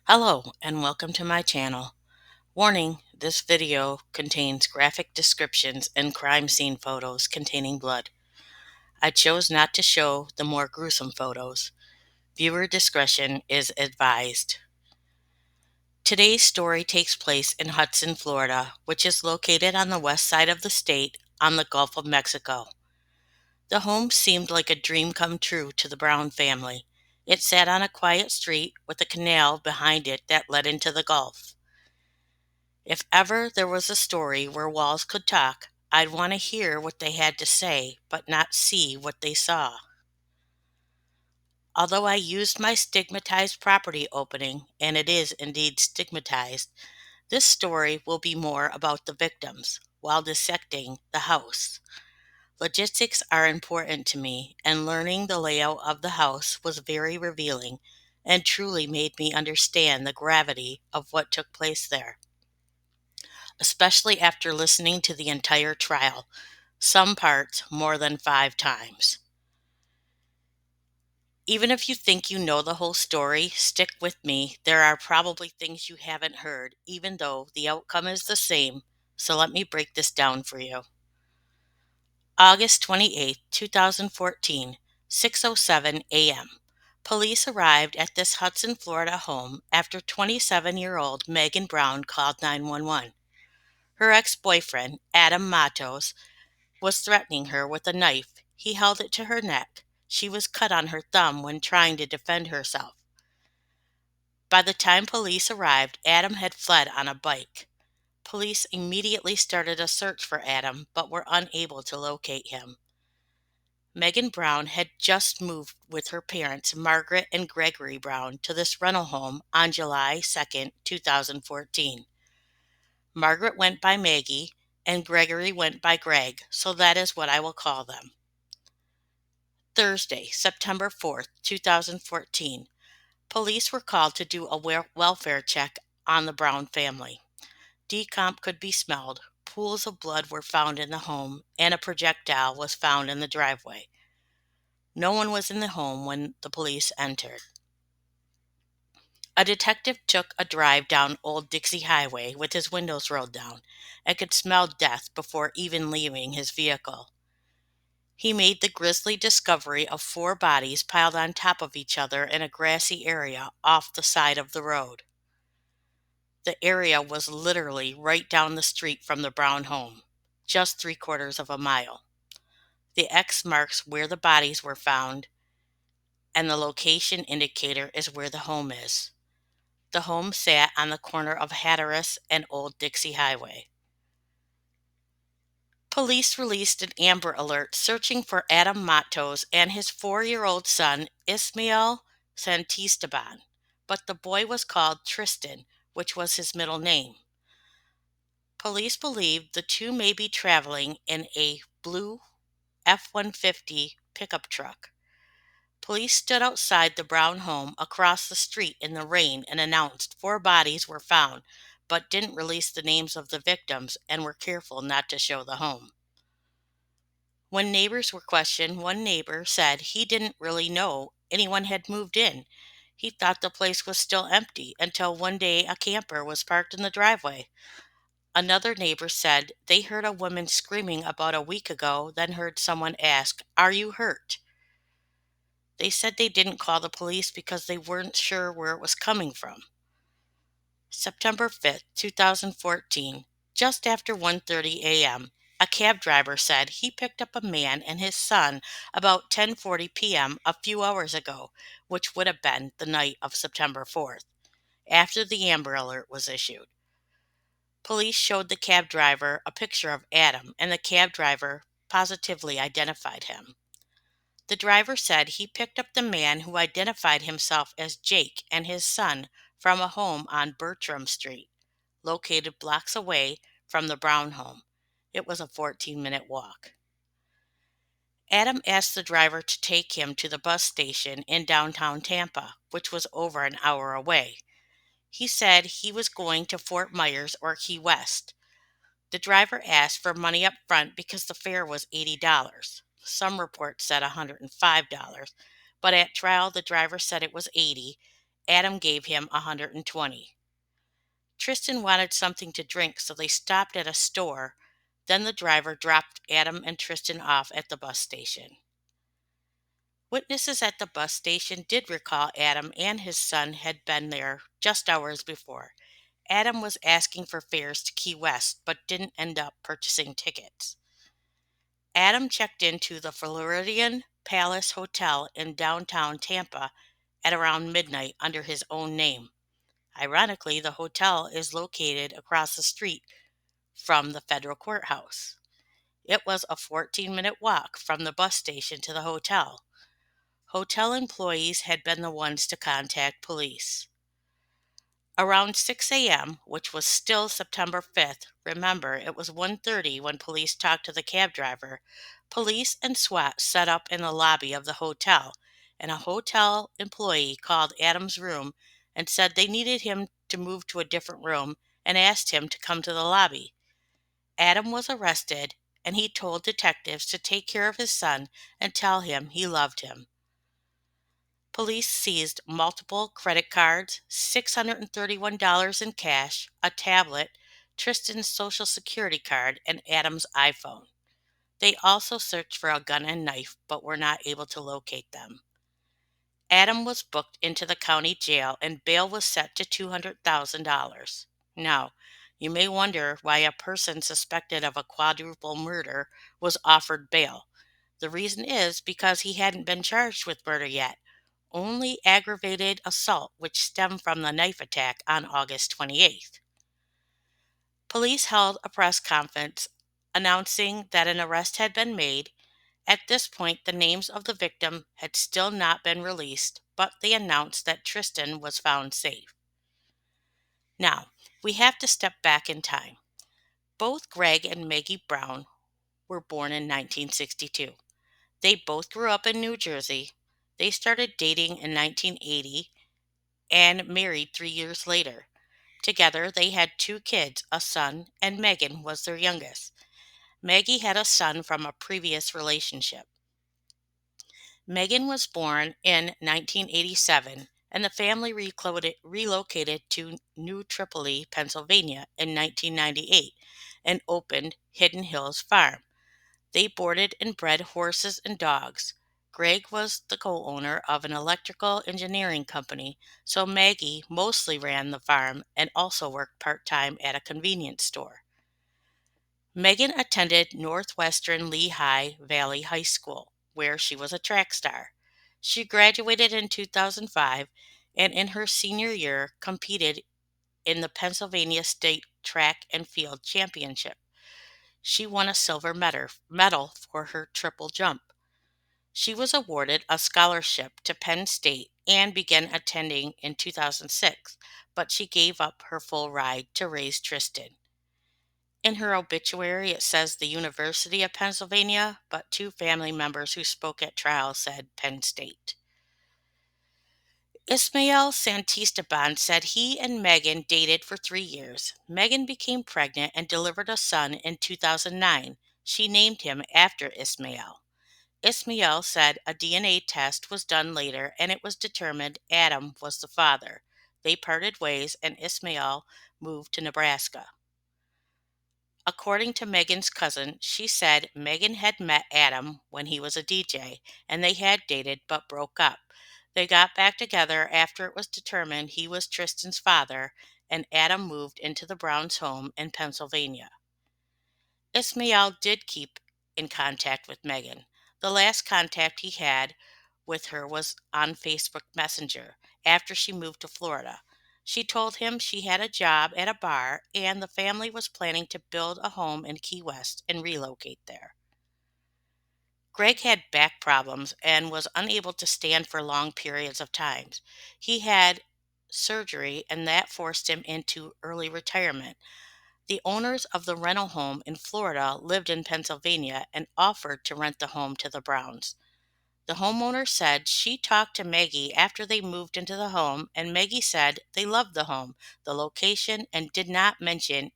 Hello and welcome to my channel. Warning, this video contains graphic descriptions and crime scene photos containing blood. I chose not to show the more gruesome photos. Viewer discretion is advised. Today's story takes place in Hudson, Florida, which is located on the west side of the state on the Gulf of Mexico. The home seemed like a dream come true to the Brown family. It sat on a quiet street with a canal behind it that led into the Gulf. If ever there was a story where walls could talk, I'd want to hear what they had to say, but not see what they saw. Although I used my stigmatized property opening, and it is indeed stigmatized, this story will be more about the victims while dissecting the house. Logistics are important to me, and learning the layout of the house was very revealing and truly made me understand the gravity of what took place there, especially after listening to the entire trial, some parts more than 5 times. Even if you think you know the whole story, stick with me. There are probably things you haven't heard, even though the outcome is the same, so let me break this down for you. August 28, 2014, 6:07 a.m. Police arrived at this Hudson, Florida home after 27-year-old Megan Brown called 911. Her ex-boyfriend, Adam Matos, was threatening her with a knife. He held it to her neck. She was cut on her thumb when trying to defend herself. By the time police arrived, Adam had fled on a bike. Police immediately started a search for Adam, but were unable to locate him. Megan Brown had just moved with her parents, Margaret and Gregory Brown, to this rental home on July 2, 2014. Margaret went by Maggie, and Gregory went by Greg, so that is what I will call them. Thursday, September 4th, 2014. Police were called to do a welfare check on the Brown family. Decomp could be smelled, pools of blood were found in the home, and a projectile was found in the driveway. No one was in the home when the police entered. A detective took a drive down Old Dixie Highway with his windows rolled down and could smell death before even leaving his vehicle. He made the grisly discovery of 4 bodies piled on top of each other in a grassy area off the side of the road. The area was literally right down the street from the Brown home, just 3/4 of a mile. The X marks where the bodies were found, and the location indicator is where the home is. The home sat on the corner of Hatteras and Old Dixie Highway. Police released an Amber Alert searching for Adam Matos and his 4-year-old son, Ismael Santisteban, but the boy was called Tristan, which was his middle name. Police believed the two may be traveling in a blue F-150 pickup truck. Police stood outside the Brown home across the street in the rain and announced 4 bodies were found, but didn't release the names of the victims and were careful not to show the home. When neighbors were questioned, one neighbor said he didn't really know anyone had moved in. He thought the place was still empty until one day a camper was parked in the driveway. Another neighbor said they heard a woman screaming about a week ago, then heard someone ask, "Are you hurt?" They said they didn't call the police because they weren't sure where it was coming from. September 5th, 2014, just after 1:30 a.m., a cab driver said he picked up a man and his son about 10:40 p.m. a few hours ago, which would have been the night of September 4th, after the Amber Alert was issued. Police showed the cab driver a picture of Adam, and the cab driver positively identified him. The driver said he picked up the man who identified himself as Jake and his son from a home on Bertram Street, located blocks away from the Brown home. It was a 14-minute walk. Adam asked the driver to take him to the bus station in downtown Tampa, which was over an hour away. He said he was going to Fort Myers or Key West. The driver asked for money up front because the fare was $80. Some reports said $105, but at trial the driver said it was $80, Adam gave him 120. Tristan wanted something to drink, so they stopped at a store. Then the driver dropped Adam and Tristan off at the bus station. Witnesses at the bus station did recall Adam and his son had been there just hours before. Adam was asking for fares to Key West, but didn't end up purchasing tickets. Adam checked into the Floridian Palace Hotel in downtown Tampa at around midnight under his own name. Ironically, the hotel is located across the street from the federal courthouse. It was a 14-minute walk from the bus station to the hotel. Hotel employees had been the ones to contact police. Around 6 a.m., which was still September 5th, remember it was 1:30 when police talked to the cab driver, police and SWAT set up in the lobby of the hotel, and a hotel employee called Adam's room and said they needed him to move to a different room and asked him to come to the lobby. Adam was arrested, and he told detectives to take care of his son and tell him he loved him. Police seized multiple credit cards, $631 in cash, a tablet, Tristan's social security card, and Adam's iPhone. They also searched for a gun and knife, but were not able to locate them. Adam was booked into the county jail and bail was set to $200,000. Now, you may wonder why a person suspected of a quadruple murder was offered bail. The reason is because he hadn't been charged with murder yet, only aggravated assault, which stemmed from the knife attack on August 28th. Police held a press conference announcing that an arrest had been made. At this point, the names of the victim had still not been released, but they announced that Tristan was found safe. Now, we have to step back in time. Both Greg and Maggie Brown were born in 1962. They both grew up in New Jersey. They started dating in 1980 and married 3 years later. Together, they had 2 kids, a son, and Megan was their youngest. Maggie had a son from a previous relationship. Megan was born in 1987, and the family relocated to New Tripoli, Pennsylvania in 1998 and opened Hidden Hills Farm. They boarded and bred horses and dogs. Greg was the co-owner of an electrical engineering company, so Maggie mostly ran the farm and also worked part-time at a convenience store. Megan attended Northwestern Lehigh Valley High School, where she was a track star. She graduated in 2005 and in her senior year competed in the Pennsylvania State Track and Field Championship. She won a silver medal for her triple jump. She was awarded a scholarship to Penn State and began attending in 2006, but she gave up her full ride to raise Tristan. In her obituary, it says the University of Pennsylvania, but 2 family members who spoke at trial said Penn State. Ismael Santisteban said he and Megan dated for 3 years. Megan became pregnant and delivered a son in 2009. She named him after Ismael. Ismael said a DNA test was done later and it was determined Adam was the father. They parted ways and Ismael moved to Nebraska. According to Megan's cousin, she said Megan had met Adam when he was a DJ and they had dated but broke up. They got back together after it was determined he was Tristan's father and Adam moved into the Browns' home in Pennsylvania. Ismael did keep in contact with Megan. The last contact he had with her was on Facebook Messenger after she moved to Florida. She told him she had a job at a bar and the family was planning to build a home in Key West and relocate there. Greg had back problems and was unable to stand for long periods of time. He had surgery and that forced him into early retirement. The owners of the rental home in Florida lived in Pennsylvania and offered to rent the home to the Browns. The homeowner said she talked to Maggie after they moved into the home, and Maggie said they loved the home, the location, and did not mention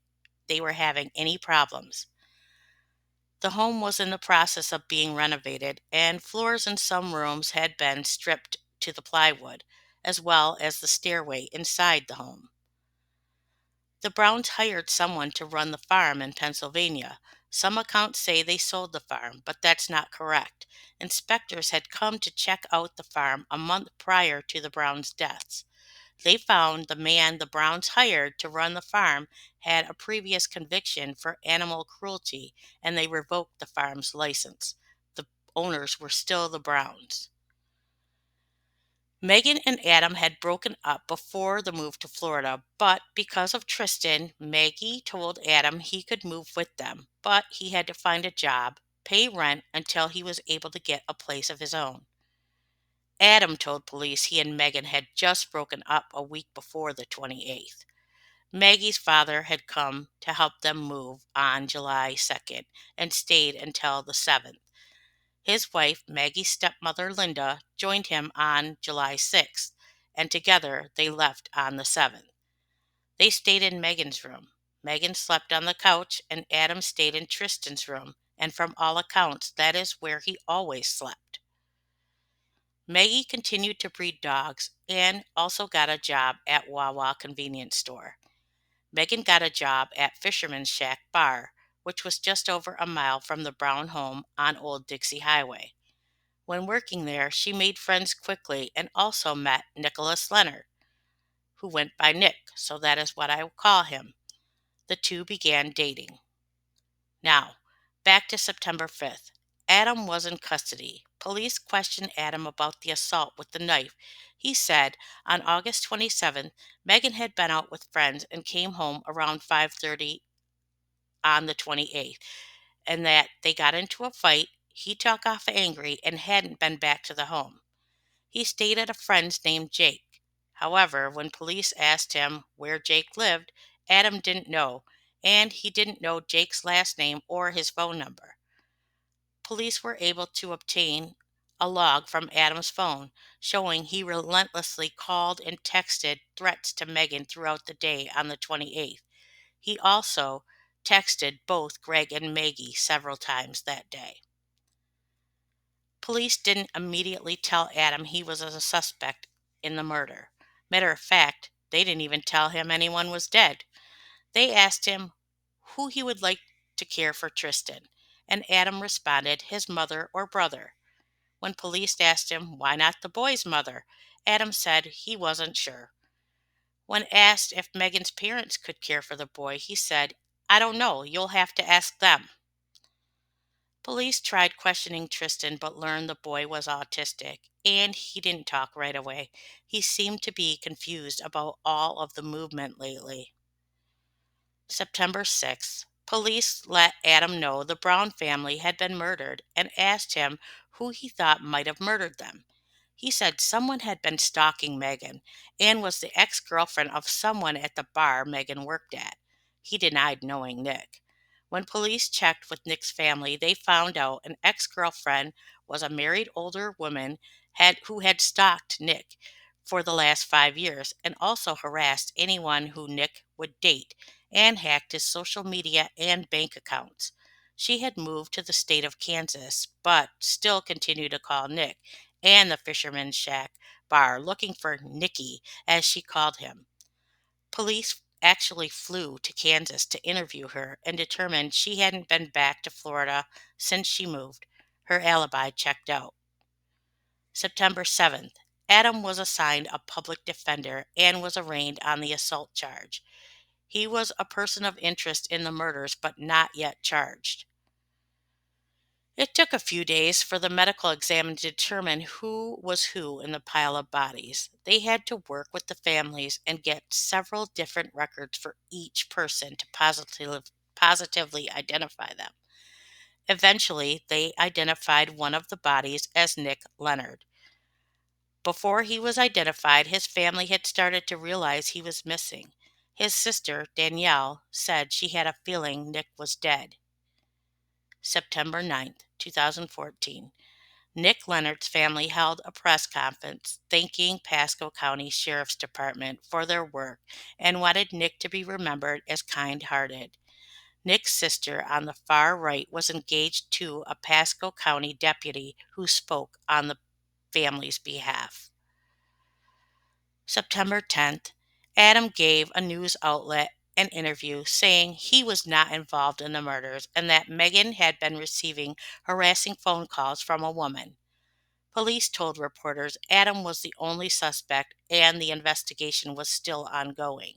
they were having any problems. The home was in the process of being renovated, and floors in some rooms had been stripped to the plywood. as well as the stairway inside the home. The Browns hired someone to run the farm in Pennsylvania. Some accounts say they sold the farm, but that's not correct. Inspectors had come to check out the farm a month prior to the Browns' deaths. They found the man the Browns hired to run the farm had a previous conviction for animal cruelty, and they revoked the farm's license. The owners were still the Browns. Megan and Adam had broken up before the move to Florida, but because of Tristan, Maggie told Adam he could move with them, but he had to find a job, pay rent until he was able to get a place of his own. Adam told police he and Megan had just broken up a week before the 28th. Maggie's father had come to help them move on July 2nd and stayed until the 7th. His wife, Maggie's stepmother Linda, joined him on July 6th, and together they left on the 7th. They stayed in Megan's room. Megan slept on the couch, and Adam stayed in Tristan's room, and from all accounts, that is where he always slept. Maggie continued to breed dogs and also got a job at Wawa convenience store. Megan got a job at Fisherman's Shack Bar, which was just over a mile from the Brown home on Old Dixie Highway. When working there, she made friends quickly and also met Nicholas Leonard, who went by Nick, so that is what I will call him. The two began dating. Now, back to September 5th. Adam was in custody. Police questioned Adam about the assault with the knife. He said on August 27th, Megan had been out with friends and came home around 5:30 on the 28th, and that they got into a fight. He took off angry and hadn't been back to the home. He stayed at a friend's named Jake. However, when police asked him where Jake lived, Adam didn't know, and he didn't know Jake's last name or his phone number. Police were able to obtain a log from Adam's phone showing he relentlessly called and texted threats to Megan throughout the day on the 28th. He also texted both Greg and Maggie several times that day. Police didn't immediately tell Adam he was a suspect in the murder. Matter of fact, they didn't even tell him anyone was dead. They asked him who he would like to care for Tristan, and Adam responded his mother or brother. When police asked him why not the boy's mother, Adam said he wasn't sure. When asked if Megan's parents could care for the boy, he said, "I don't know, you'll have to ask them." Police tried questioning Tristan but learned the boy was autistic and he didn't talk right away. He seemed to be confused about all of the movement lately. September 6th, police let Adam know the Brown family had been murdered and asked him who he thought might have murdered them. He said someone had been stalking Megan and was the ex-girlfriend of someone at the bar Megan worked at. He denied knowing Nick. When police checked with Nick's family, they found out an ex-girlfriend was a married older woman who had stalked Nick for the last 5 years and also harassed anyone who Nick would date and hacked his social media and bank accounts. She had moved to the state of Kansas, but still continued to call Nick and the Fisherman's Shack bar looking for Nicky, as she called him. Police actually flew to Kansas to interview her and determined she hadn't been back to Florida since she moved. Her alibi checked out. September 7th, Adam was assigned a public defender and was arraigned on the assault charge. He was a person of interest in the murders but not yet charged. It took a few days for the medical exam to determine who was who in the pile of bodies. They had to work with the families and get several different records for each person to positively identify them. Eventually, they identified one of the bodies as Nick Leonard. Before he was identified, his family had started to realize he was missing. His sister, Danielle, said she had a feeling Nick was dead. September 9th, 2014. Nick Leonard's family held a press conference thanking Pasco County Sheriff's Department for their work and wanted Nick to be remembered as kind-hearted. Nick's sister on the far right was engaged to a Pasco County deputy who spoke on the family's behalf. September 10th, Adam gave a news outlet an interview saying he was not involved in the murders and that Megan had been receiving harassing phone calls from a woman. Police told reporters Adam was the only suspect and the investigation was still ongoing.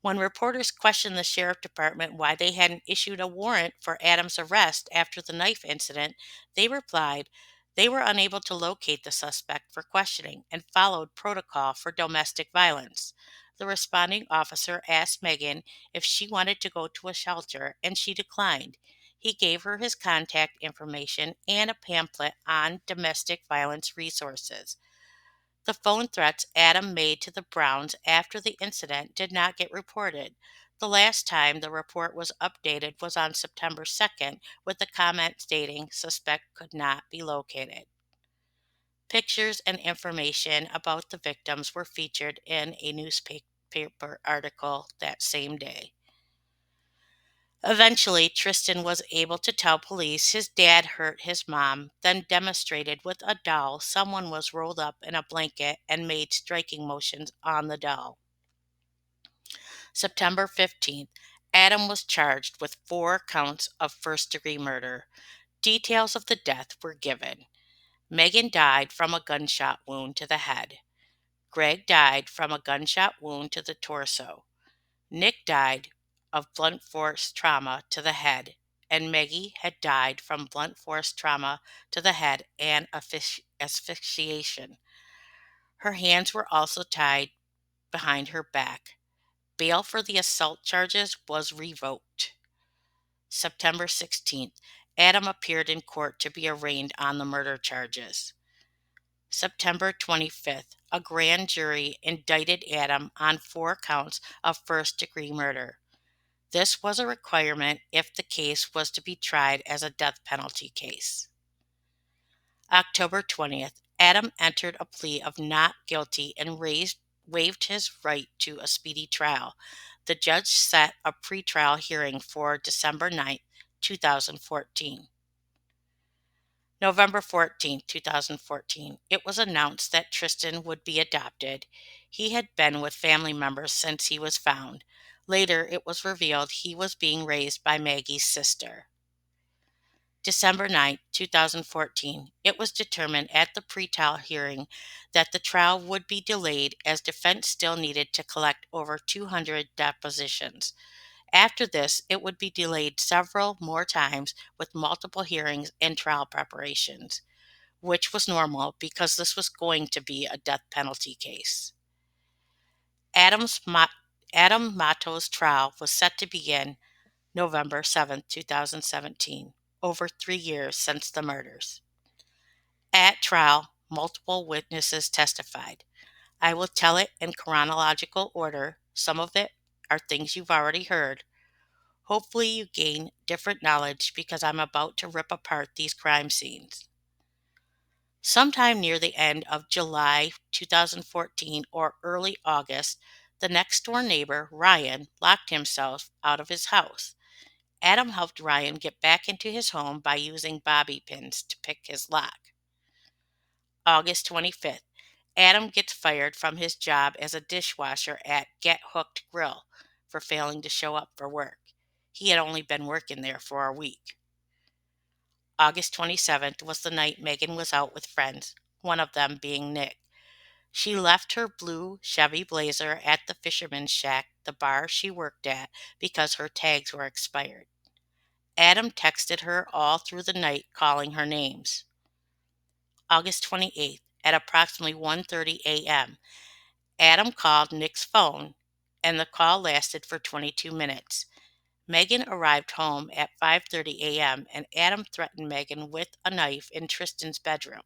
When reporters questioned the sheriff department why they hadn't issued a warrant for Adam's arrest after the knife incident, they replied they were unable to locate the suspect for questioning and followed protocol for domestic violence. The responding officer asked Megan if she wanted to go to a shelter, and she declined. He gave her his contact information and a pamphlet on domestic violence resources. The phone threats Adam made to the Browns after the incident did not get reported. The last time the report was updated was on September 2nd, with the comment stating suspect could not be located. Pictures and information about the victims were featured in a newspaper article that same day. Eventually, Tristan was able to tell police his dad hurt his mom, then demonstrated with a doll someone was rolled up in a blanket and made striking motions on the doll. September 15th, Adam was charged with 4 counts of first-degree murder. Details of the death were given. Megan died from a gunshot wound to the head. Greg died from a gunshot wound to the torso. Nick died of blunt force trauma to the head, and Maggie had died from blunt force trauma to the head and asphyxiation. Her hands were also tied behind her back. Bail for the assault charges was revoked. September 16th, Adam appeared in court to be arraigned on the murder charges. September 25th, a grand jury indicted Adam on 4 counts of first-degree murder. This was a requirement if the case was to be tried as a death penalty case. October 20th, Adam entered a plea of not guilty and waived his right to a speedy trial. The judge set a pretrial hearing for December 9th, 2014. November 14th, 2014, it was announced that Tristan would be adopted. He had been with family members since he was found. Later, it was revealed he was being raised by Maggie's sister. December 9th, 2014, it was determined at the pretrial hearing that the trial would be delayed as defense still needed to collect over 200 depositions. After this, it would be delayed several more times with multiple hearings and trial preparations, which was normal because this was going to be a death penalty case. Adam Matos' trial was set to begin November 7th, 2017, over 3 years since the murders. At trial, multiple witnesses testified. I will tell it in chronological order. Some of it are things you've already heard. Hopefully you gain different knowledge because I'm about to rip apart these crime scenes. Sometime near the end of July 2014 or early August, the next door neighbor, Ryan, locked himself out of his house. Adam helped Ryan get back into his home by using bobby pins to pick his lock. August 25th, Adam gets fired from his job as a dishwasher at Get Hooked Grill for failing to show up for work. He had only been working there for a week. August 27th was the night Megan was out with friends, one of them being Nick. She left her blue Chevy Blazer at the Fisherman's Shack, the bar she worked at, because her tags were expired. Adam texted her all through the night calling her names. August 28th, at approximately 1:30 a.m., Adam called Nick's phone, and the call lasted for 22 minutes. Megan arrived home at 5:30 a.m., and Adam threatened Megan with a knife in Tristan's bedroom.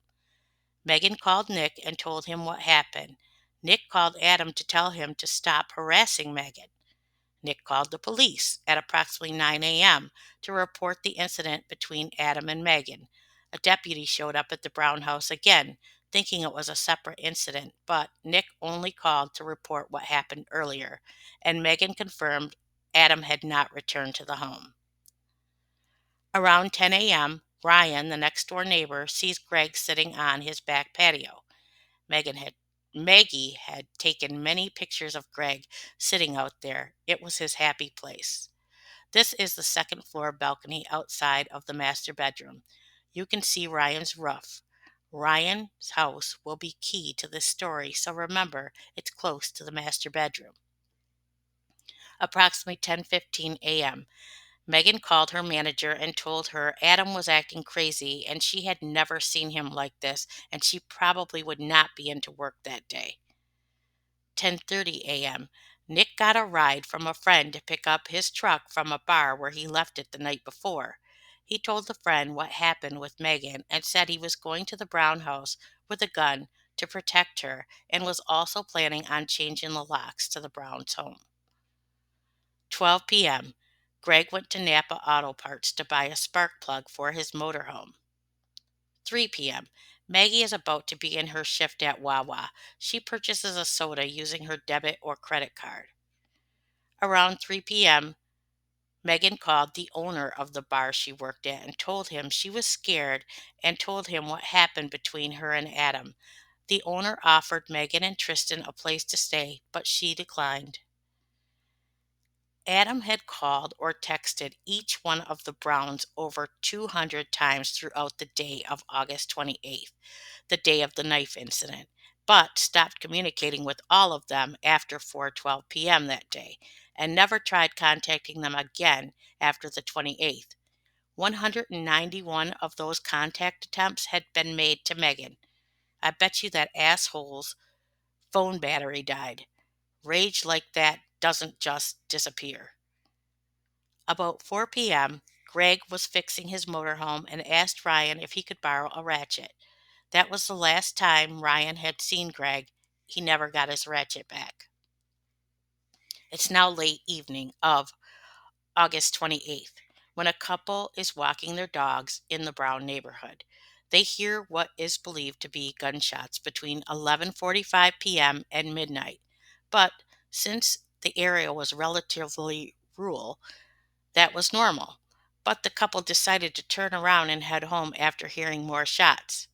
Megan called Nick and told him what happened. Nick called Adam to tell him to stop harassing Megan. Nick called the police at approximately 9 a.m. to report the incident between Adam and Megan. A deputy showed up at the Brown house again, thinking it was a separate incident, but Nick only called to report what happened earlier, and Megan confirmed Adam had not returned to the home. Around 10 a.m., Ryan, the next door neighbor, sees Greg sitting on his back patio. Megan Maggie had taken many pictures of Greg sitting out there. It was his happy place. This is the second floor balcony outside of the master bedroom. You can see Ryan's roof. Ryan's house will be key to this story, so remember it's close to the master bedroom. Approximately 10:15 a.m. Megan called her manager and told her Adam was acting crazy and she had never seen him like this and she probably would not be into work that day. 10:30 a.m. Nick got a ride from a friend to pick up his truck from a bar where he left it the night before. He told the friend what happened with Megan and said he was going to the Brown house with a gun to protect her and was also planning on changing the locks to the Browns' home. 12 p.m. Greg went to Napa Auto Parts to buy a spark plug for his motorhome. 3 p.m. Maggie is about to begin her shift at Wawa. She purchases a soda using her debit or credit card. Around 3 p.m., Megan called the owner of the bar she worked at and told him she was scared and told him what happened between her and Adam. The owner offered Megan and Tristan a place to stay, but she declined. Adam had called or texted each one of the Browns over 200 times throughout the day of August 28th, the day of the knife incident, but stopped communicating with all of them after 4:12 p.m. that day and never tried contacting them again after the 28th. 191 of those contact attempts had been made to Megan. I bet you that asshole's phone battery died. Rage like that doesn't just disappear. About 4 p.m., Greg was fixing his motorhome and asked Ryan if he could borrow a ratchet. That was the last time Ryan had seen Greg. He never got his ratchet back. It's now late evening of August 28th when a couple is walking their dogs in the Brown neighborhood. They hear what is believed to be gunshots between 11:45 p.m. and midnight. But since the area was relatively rural, that was normal. But the couple decided to turn around and head home after hearing more shots.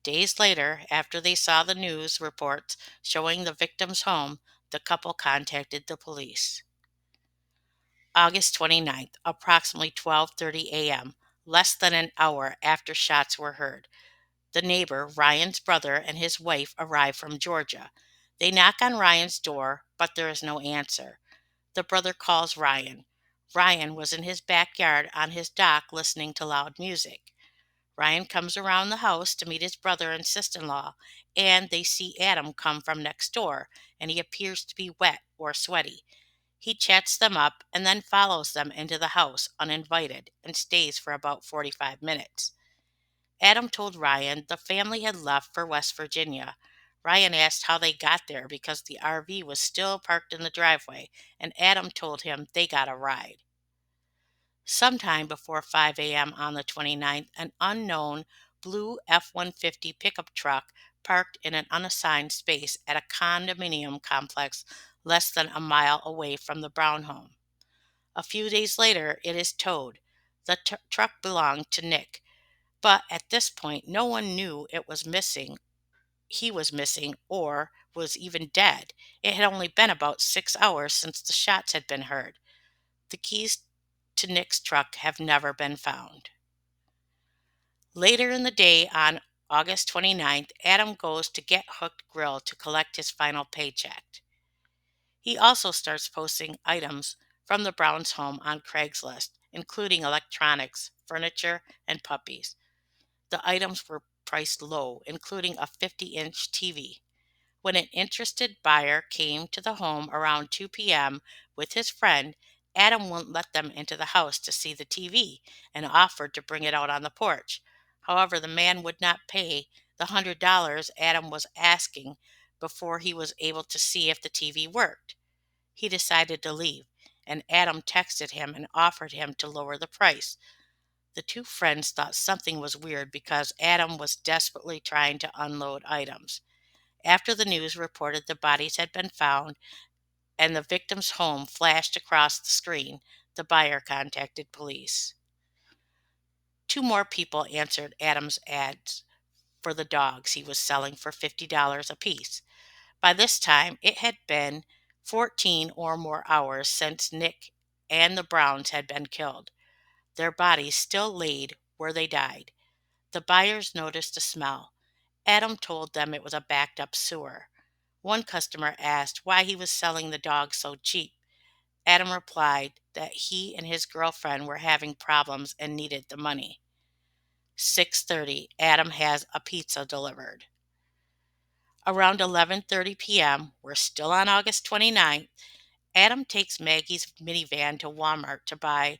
Days later, after they saw the news reports showing the victim's home, the couple contacted the police. August 29th, approximately 12:30 a.m., less than an hour after shots were heard. The neighbor, Ryan's brother, and his wife arrive from Georgia. They knock on Ryan's door, but there is no answer. The brother calls Ryan. Ryan was in his backyard on his dock listening to loud music. Ryan comes around the house to meet his brother and sister-in-law, and they see Adam come from next door, and he appears to be wet or sweaty. He chats them up and then follows them into the house uninvited and stays for about 45 minutes. Adam told Ryan the family had left for West Virginia. Ryan asked how they got there because the RV was still parked in the driveway, and Adam told him they got a ride. Sometime before 5 a.m. on the 29th, an unknown blue F-150 pickup truck parked in an unassigned space at a condominium complex less than a mile away from the Brown home. A few days later, it is towed. The truck belonged to Nick, but at this point, no one knew it was missing. He was missing or was even dead. It had only been about 6 hours since the shots had been heard. The keys to Nick's truck have never been found. Later in the day on August 29th, Adam goes to Get Hooked Grill to collect his final paycheck. He also starts posting items from the Browns' home on Craigslist, including electronics, furniture, and puppies. The items were priced low, including a 50-inch TV. When an interested buyer came to the home around 2 p.m. with his friend, Adam wouldn't let them into the house to see the TV and offered to bring it out on the porch. However, the man would not pay the $100 Adam was asking before he was able to see if the TV worked. He decided to leave, and Adam texted him and offered him to lower the price. The two friends thought something was weird because Adam was desperately trying to unload items. After the news reported the bodies had been found and the victim's home flashed across the screen, the buyer contacted police. Two more people answered Adam's ads for the dogs he was selling for $50 apiece. By this time, it had been 14 or more hours since Nick and the Browns had been killed. Their bodies still laid where they died. The buyers noticed a smell. Adam told them it was a backed up sewer. One customer asked why he was selling the dog so cheap. Adam replied that he and his girlfriend were having problems and needed the money. 6:30, Adam has a pizza delivered. Around 11:30 p.m., we're still on August 29th, Adam takes Maggie's minivan to Walmart to buy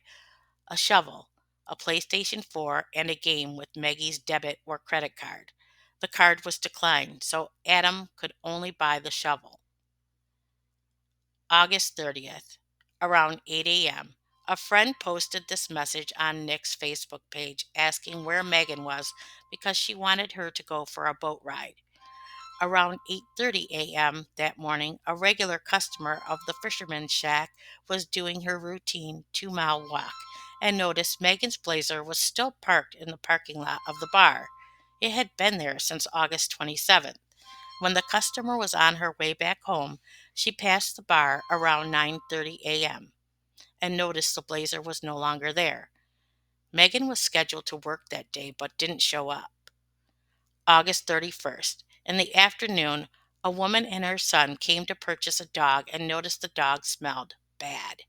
a shovel, a PlayStation 4, and a game with Maggie's debit or credit card. The card was declined, so Adam could only buy the shovel. August 30th, around 8 a.m., a friend posted this message on Nick's Facebook page asking where Megan was because she wanted her to go for a boat ride. Around 8:30 a.m. that morning, a regular customer of the Fisherman's Shack was doing her routine 2-mile walk and noticed Megan's Blazer was still parked in the parking lot of the bar. It had been there since August 27th. When the customer was on her way back home, she passed the bar around 9:30 a.m. and noticed the Blazer was no longer there. Megan was scheduled to work that day but didn't show up. August 31st. In the afternoon, a woman and her son came to purchase a dog and noticed the dog smelled bad.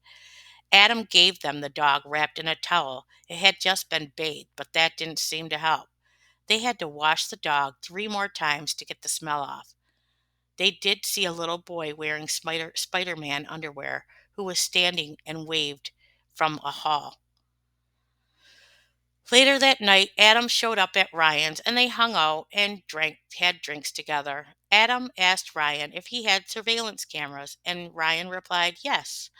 Adam gave them the dog wrapped in a towel. It had just been bathed, but that didn't seem to help. They had to wash the dog 3 more times to get the smell off. They did see a little boy wearing Spider-Man underwear who was standing and waved from a hall. Later that night, Adam showed up at Ryan's and they hung out and had drinks together. Adam asked Ryan if he had surveillance cameras, and Ryan replied yes.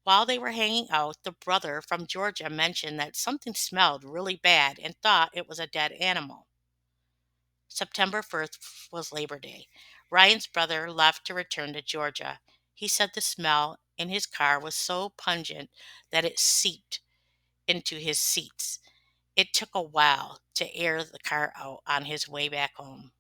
While they were hanging out, the brother from Georgia mentioned that something smelled really bad and thought it was a dead animal. September 1st was Labor Day. Ryan's brother left to return to Georgia. He said the smell in his car was so pungent that it seeped into his seats. It took a while to air the car out on his way back home.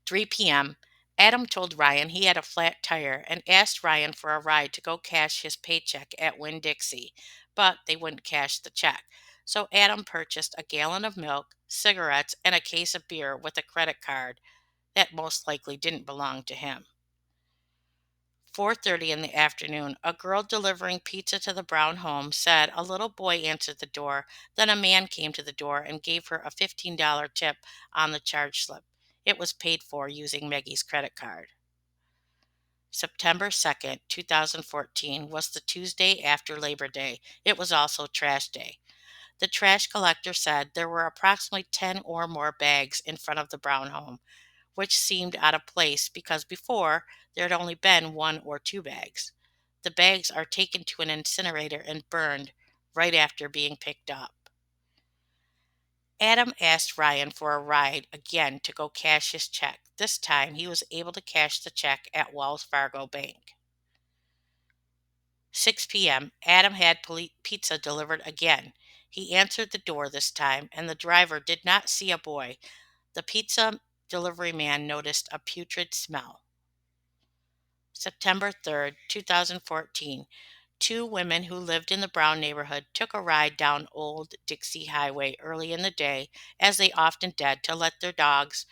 3 p.m., Adam told Ryan he had a flat tire and asked Ryan for a ride to go cash his paycheck at Winn-Dixie, but they wouldn't cash the check. So Adam purchased a gallon of milk, cigarettes, and a case of beer with a credit card that most likely didn't belong to him. 4:30 in the afternoon, a girl delivering pizza to the Brown home said a little boy answered the door. Then a man came to the door and gave her a $15 tip on the charge slip. It was paid for using Maggie's credit card. September 2nd, 2014 was the Tuesday after Labor Day. It was also trash day. The trash collector said there were approximately 10 or more bags in front of the Brown home, which seemed out of place because before there had only been 1 or 2 bags. The bags are taken to an incinerator and burned right after being picked up. Adam asked Ryan for a ride again to go cash his check. This time he was able to cash the check at Wells Fargo Bank. 6 p.m., Adam had pizza delivered again. He answered the door this time, and the driver did not see a boy. The pizza delivery man noticed a putrid smell. September 3rd, 2014, 2 women who lived in the Brown neighborhood took a ride down Old Dixie Highway early in the day, as they often did, to let their dogs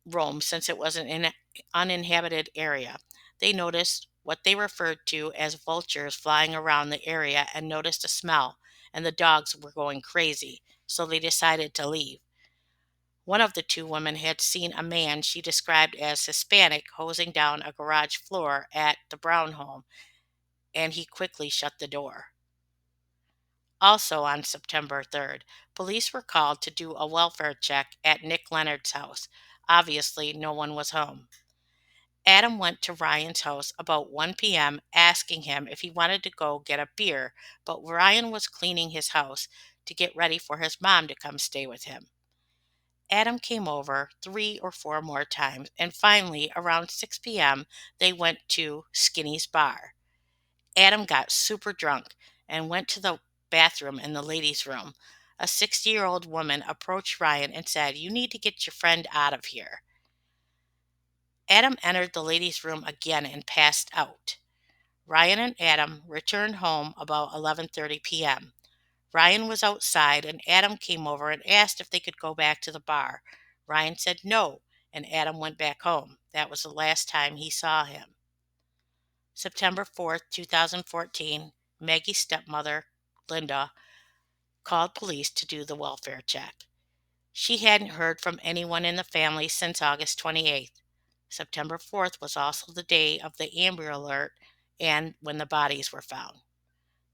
roam since it was an uninhabited area. They noticed what they referred to as vultures flying around the area and noticed a smell, and the dogs were going crazy, so they decided to leave. One of the 2 women had seen a man she described as Hispanic hosing down a garage floor at the Brown home, and he quickly shut the door. Also on September 3rd, police were called to do a welfare check at Nick Leonard's house. Obviously, no one was home. Adam went to Ryan's house about 1 p.m. asking him if he wanted to go get a beer, but Ryan was cleaning his house to get ready for his mom to come stay with him. Adam came over 3 or 4 more times, and finally, around 6 p.m., they went to Skinny's bar. Adam got super drunk and went to the bathroom in the ladies' room. A 60-year-old woman approached Ryan and said, "You need to get your friend out of here." Adam entered the ladies' room again and passed out. Ryan and Adam returned home about 11:30 p.m. Ryan was outside and Adam came over and asked if they could go back to the bar. Ryan said no, and Adam went back home. That was the last time he saw him. September 4th, 2014, Maggie's stepmother, Linda, called police to do the welfare check. She hadn't heard from anyone in the family since August 28th. September 4th was also the day of the Amber Alert and when the bodies were found.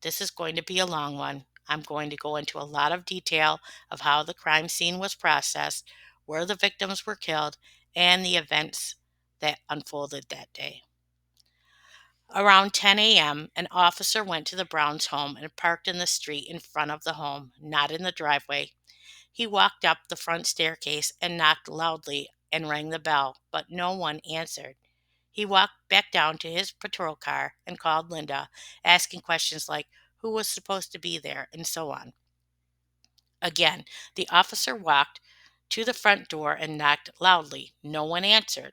This is going to be a long one. I'm going to go into a lot of detail of how the crime scene was processed, where the victims were killed, and the events that unfolded that day. Around 10 a.m., an officer went to the Browns' home and parked in the street in front of the home, not in the driveway. He walked up the front staircase and knocked loudly and rang the bell, but no one answered. He walked back down to his patrol car and called Linda, asking questions like who was supposed to be there and so on. Again, the officer walked to the front door and knocked loudly. No one answered,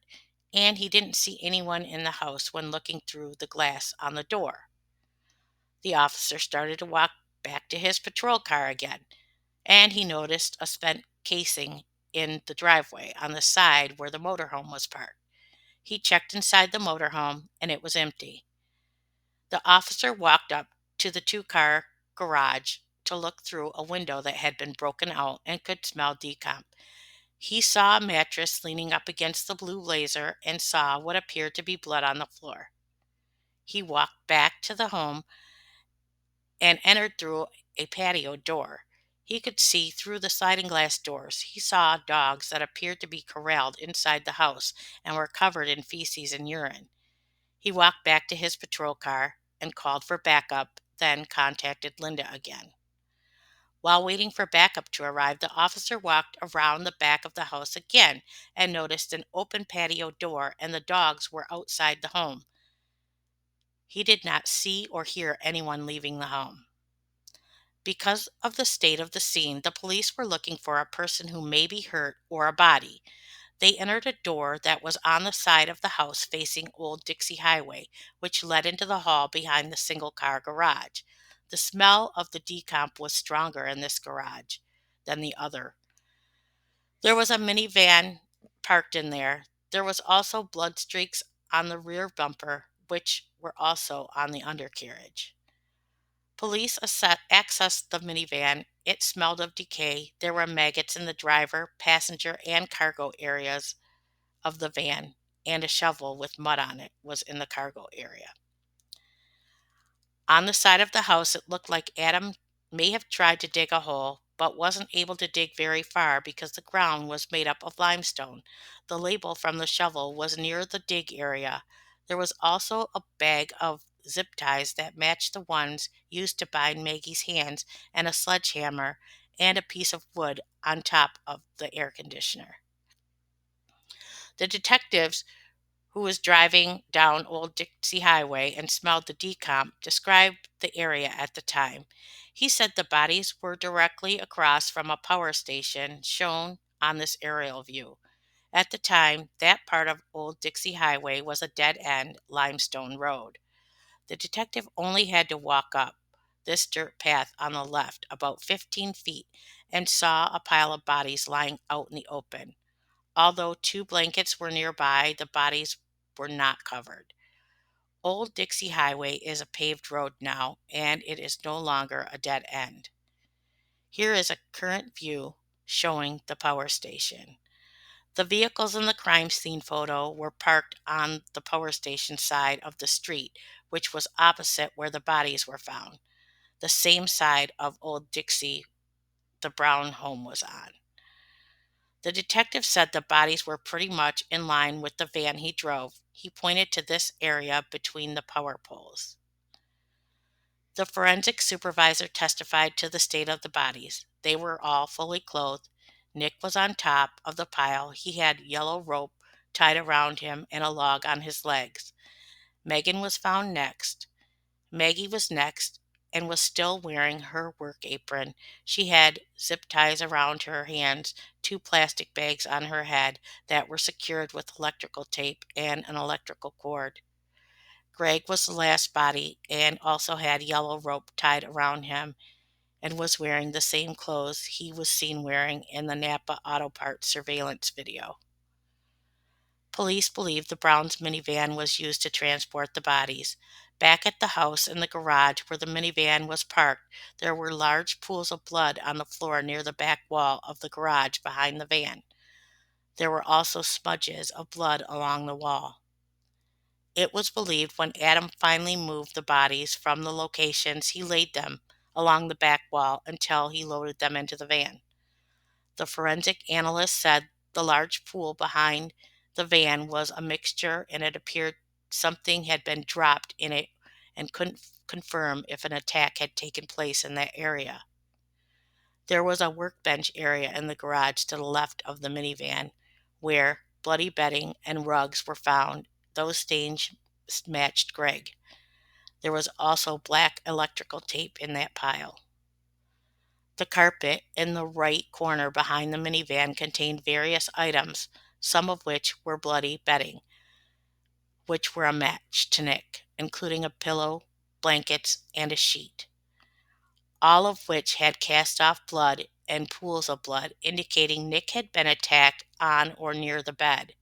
and he didn't see anyone in the house when looking through the glass on the door. The officer started to walk back to his patrol car again, and he noticed a spent casing in the driveway on the side where the motorhome was parked. He checked inside the motorhome, and it was empty. The officer walked up to the two-car garage to look through a window that had been broken out and could smell decomp. He saw a mattress leaning up against the blue laser and saw what appeared to be blood on the floor. He walked back to the home and entered through a patio door. He could see through the sliding glass doors. He saw dogs that appeared to be corralled inside the house and were covered in feces and urine. He walked back to his patrol car and called for backup, then contacted Linda again. While waiting for backup to arrive, the officer walked around the back of the house again and noticed an open patio door and the dogs were outside the home. He did not see or hear anyone leaving the home. Because of the state of the scene, the police were looking for a person who may be hurt or a body. They entered a door that was on the side of the house facing Old Dixie Highway, which led into the hall behind the single-car garage. The smell of the decomp was stronger in this garage than the other. There was a minivan parked in there. There was also blood streaks on the rear bumper, which were also on the undercarriage. Police accessed the minivan. It smelled of decay. There were maggots in the driver, passenger, and cargo areas of the van, and a shovel with mud on it was in the cargo area. On the side of the house, it looked like Adam may have tried to dig a hole, but wasn't able to dig very far because the ground was made up of limestone. The label from the shovel was near the dig area. There was also a bag of zip ties that matched the ones used to bind Maggie's hands, and a sledgehammer and a piece of wood on top of the air conditioner. The detectives who was driving down Old Dixie Highway and smelled the decomp described the area at the time. He said the bodies were directly across from a power station shown on this aerial view. At the time, that part of Old Dixie Highway was a dead-end limestone road. The detective only had to walk up this dirt path on the left about 15 feet and saw a pile of bodies lying out in the open. Although two blankets were nearby, the bodies were not covered. Old Dixie Highway is a paved road now, and it is no longer a dead end. Here is a current view showing the power station. The vehicles in the crime scene photo were parked on the power station side of the street, which was opposite where the bodies were found, the same side of Old Dixie the Brown home was on. The detective said the bodies were pretty much in line with the van he drove. He pointed to this area between the power poles. The forensic supervisor testified to the state of the bodies. They were all fully clothed. Nick was on top of the pile. He had yellow rope tied around him and a log on his legs. Megan was found next. Maggie was next, and was still wearing her work apron. She had zip ties around her hands, two plastic bags on her head that were secured with electrical tape and an electrical cord. Greg was the last body and also had yellow rope tied around him and was wearing the same clothes he was seen wearing in the Napa Auto Parts surveillance video. Police believe the Browns' minivan was used to transport the bodies. Back at the house in the garage where the minivan was parked, there were large pools of blood on the floor near the back wall of the garage behind the van. There were also smudges of blood along the wall. It was believed when Adam finally moved the bodies from the locations, he laid them along the back wall until he loaded them into the van. The forensic analyst said the large pool behind the van was a mixture and it appeared something had been dropped in it and couldn't confirm if an attack had taken place in that area. There was a workbench area in the garage to the left of the minivan where bloody bedding and rugs were found. Those stains matched Greg. There was also black electrical tape in that pile. The carpet in the right corner behind the minivan contained various items, some of which were bloody bedding, which were a match to Nick, including a pillow, blankets, and a sheet, all of which had cast-off blood and pools of blood, indicating Nick had been attacked on or near the bed.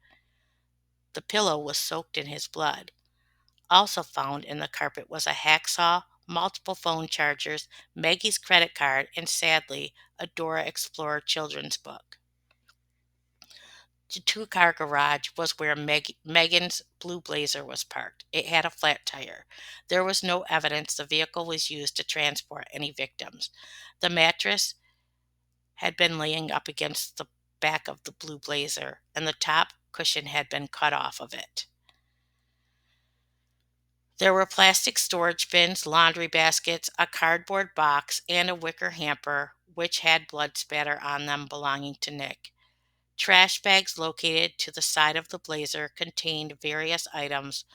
The pillow was soaked in his blood. Also found in the carpet was a hacksaw, multiple phone chargers, Maggie's credit card, and sadly, a Dora Explorer children's book. The two-car garage was where Megan's blue Blazer was parked. It had a flat tire. There was no evidence the vehicle was used to transport any victims. The mattress had been laying up against the back of the blue Blazer, and the top cushion had been cut off of it. There were plastic storage bins, laundry baskets, a cardboard box, and a wicker hamper, which had blood spatter on them belonging to Nick. Trash bags located to the side of the Blazer contained various items.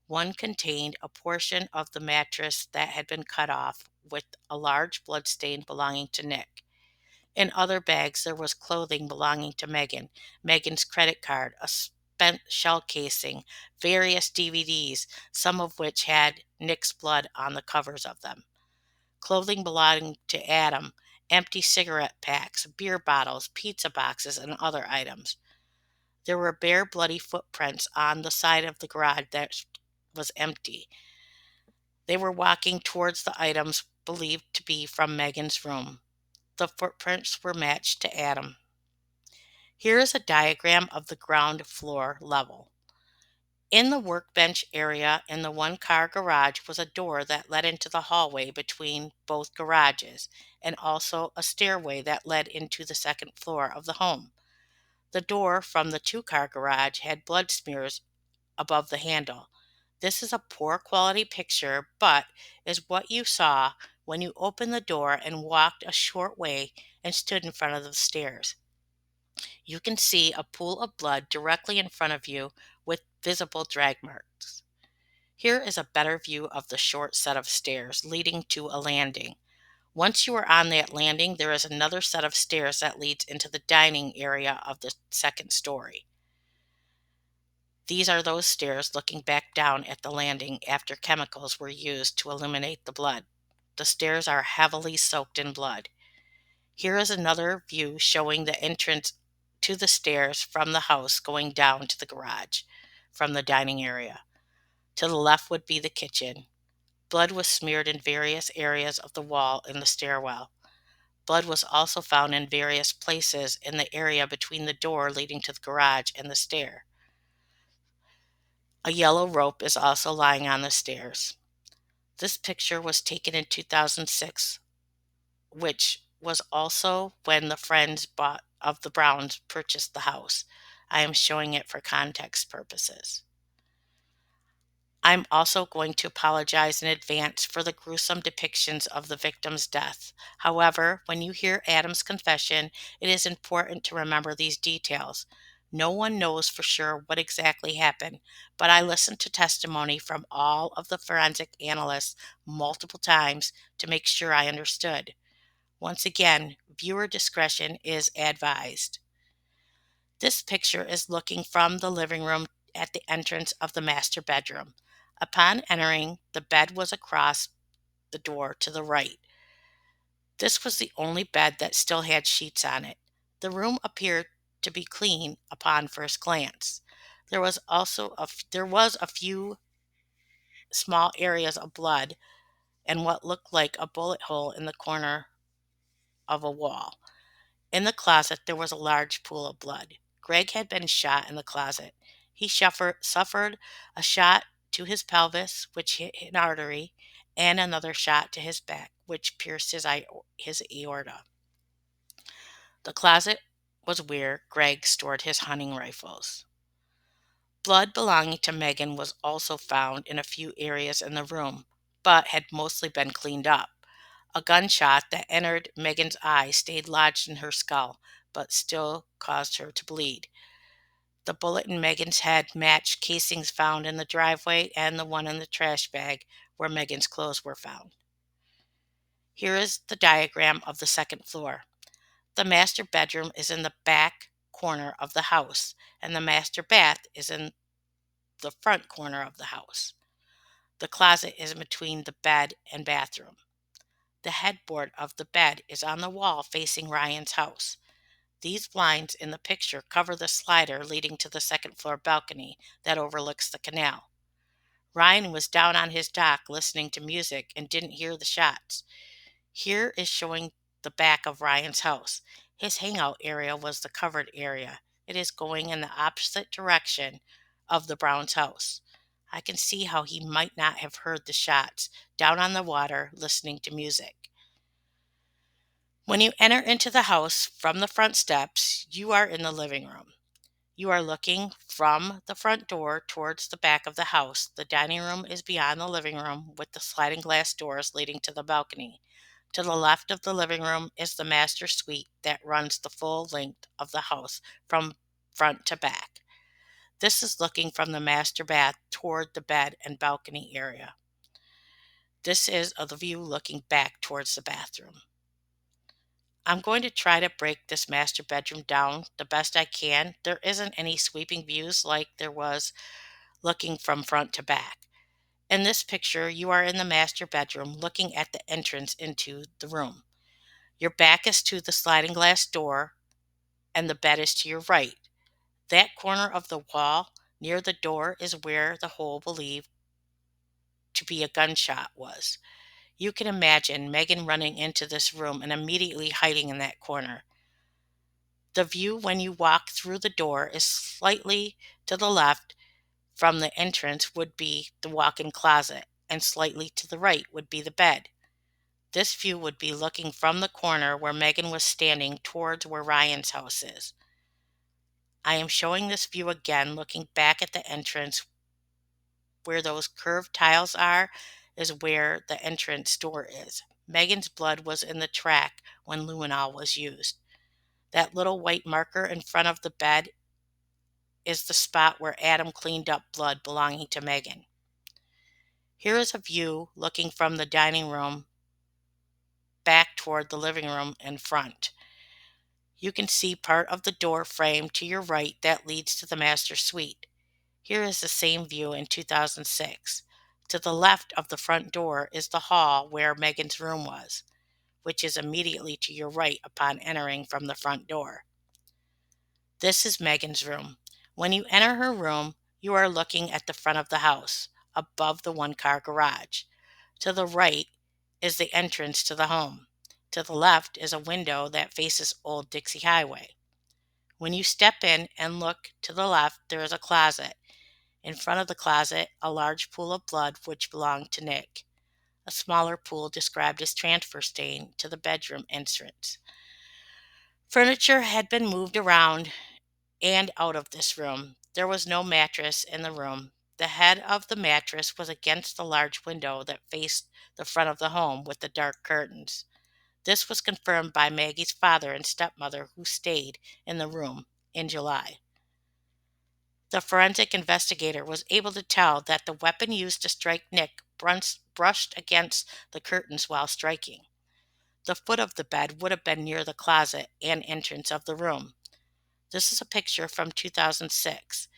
One contained a portion of the mattress that had been cut off, with a large blood stain belonging to Nick. In other bags, there was clothing belonging to Megan, Megan's credit card, a spent shell casing, various DVDs, some of which had Nick's blood on the covers of them, clothing belonging to Adam, empty cigarette packs, beer bottles, pizza boxes, and other items. There were bare bloody footprints on the side of the garage that was empty. They were walking towards the items believed to be from Megan's room. The footprints were matched to Adam. Here is a diagram of the ground floor level. In the workbench area in the one-car garage was a door that led into the hallway between both garages, and also a stairway that led into the second floor of the home. The door from the two-car garage had blood smears above the handle. This is a poor quality picture, but is what you saw when you opened the door and walked a short way and stood in front of the stairs. You can see a pool of blood directly in front of you with visible drag marks. Here is a better view of the short set of stairs leading to a landing. Once you are on that landing, there is another set of stairs that leads into the dining area of the second story. These are those stairs looking back down at the landing after chemicals were used to eliminate the blood. The stairs are heavily soaked in blood. Here is another view showing the entrance to the stairs from the house going down to the garage from the dining area. To the left would be the kitchen. Blood was smeared in various areas of the wall in the stairwell. Blood was also found in various places in the area between the door leading to the garage and the stair. A yellow rope is also lying on the stairs. This picture was taken in 2006, which was also when the friends of the Browns purchased the house. I am showing it for context purposes. I'm also going to apologize in advance for the gruesome depictions of the victim's death. However, when you hear Adam's confession, it is important to remember these details. No one knows for sure what exactly happened, but I listened to testimony from all of the forensic analysts multiple times to make sure I understood. Once again, viewer discretion is advised. This picture is looking from the living room at the entrance of the master bedroom. Upon entering, the bed was across the door to the right. This was the only bed that still had sheets on it. The room appeared to be clean upon first glance. There was a few small areas of blood and what looked like a bullet hole in the corner of a wall. In the closet there was a large pool of blood. Greg had been shot in the closet. He suffered a shot to his pelvis, which hit an artery, and another shot to his back, which pierced his aorta. The closet was where Greg stored his hunting rifles. Blood belonging to Megan was also found in a few areas in the room, but had mostly been cleaned up. A gunshot that entered Megan's eye stayed lodged in her skull, but still caused her to bleed. The bullet in Megan's head matched casings found in the driveway and the one in the trash bag where Megan's clothes were found. Here is the diagram of the second floor. The master bedroom is in the back corner of the house, and the master bath is in the front corner of the house. The closet is between the bed and bathroom. The headboard of the bed is on the wall facing Ryan's house. These blinds in the picture cover the slider leading to the second floor balcony that overlooks the canal. Ryan was down on his dock listening to music and didn't hear the shots. Here is showing the back of Ryan's house. His hangout area was the covered area. It is going in the opposite direction of the Brown's house. I can see how he might not have heard the shots, down on the water listening to music. When you enter into the house from the front steps, you are in the living room. You are looking from the front door towards the back of the house. The dining room is beyond the living room with the sliding glass doors leading to the balcony. To the left of the living room is the master suite that runs the full length of the house from front to back. This is looking from the master bath toward the bed and balcony area. This is of the view looking back towards the bathroom. I'm going to try to break this master bedroom down the best I can. There isn't any sweeping views like there was looking from front to back. In this picture, you are in the master bedroom looking at the entrance into the room. Your back is to the sliding glass door and the bed is to your right. That corner of the wall near the door is where the hole believed to be a gunshot was. You can imagine Megan running into this room and immediately hiding in that corner. The view when you walk through the door is slightly to the left from the entrance would be the walk-in closet, and slightly to the right would be the bed. This view would be looking from the corner where Megan was standing towards where Ryan's house is. I am showing this view again looking back at the entrance. Where those curved tiles are is where the entrance door is. Megan's blood was in the track when luminol was used. That little white marker in front of the bed is the spot where Adam cleaned up blood belonging to Megan. Here is a view looking from the dining room back toward the living room in front. You can see part of the door frame to your right that leads to the master suite. Here is the same view in 2006. To the left of the front door is the hall where Megan's room was, which is immediately to your right upon entering from the front door. This is Megan's room. When you enter her room, you are looking at the front of the house, above the one-car garage. To the right is the entrance to the home. To the left is a window that faces Old Dixie Highway. When you step in and look to the left, there is a closet. In front of the closet, a large pool of blood which belonged to Nick. A smaller pool described as transfer stain to the bedroom entrance. Furniture had been moved around and out of this room. There was no mattress in the room. The head of the mattress was against the large window that faced the front of the home with the dark curtains. This was confirmed by Maggie's father and stepmother who stayed in the room in July. The forensic investigator was able to tell that the weapon used to strike Nick brushed against the curtains while striking. The foot of the bed would have been near the closet and entrance of the room. This is a picture from 2006.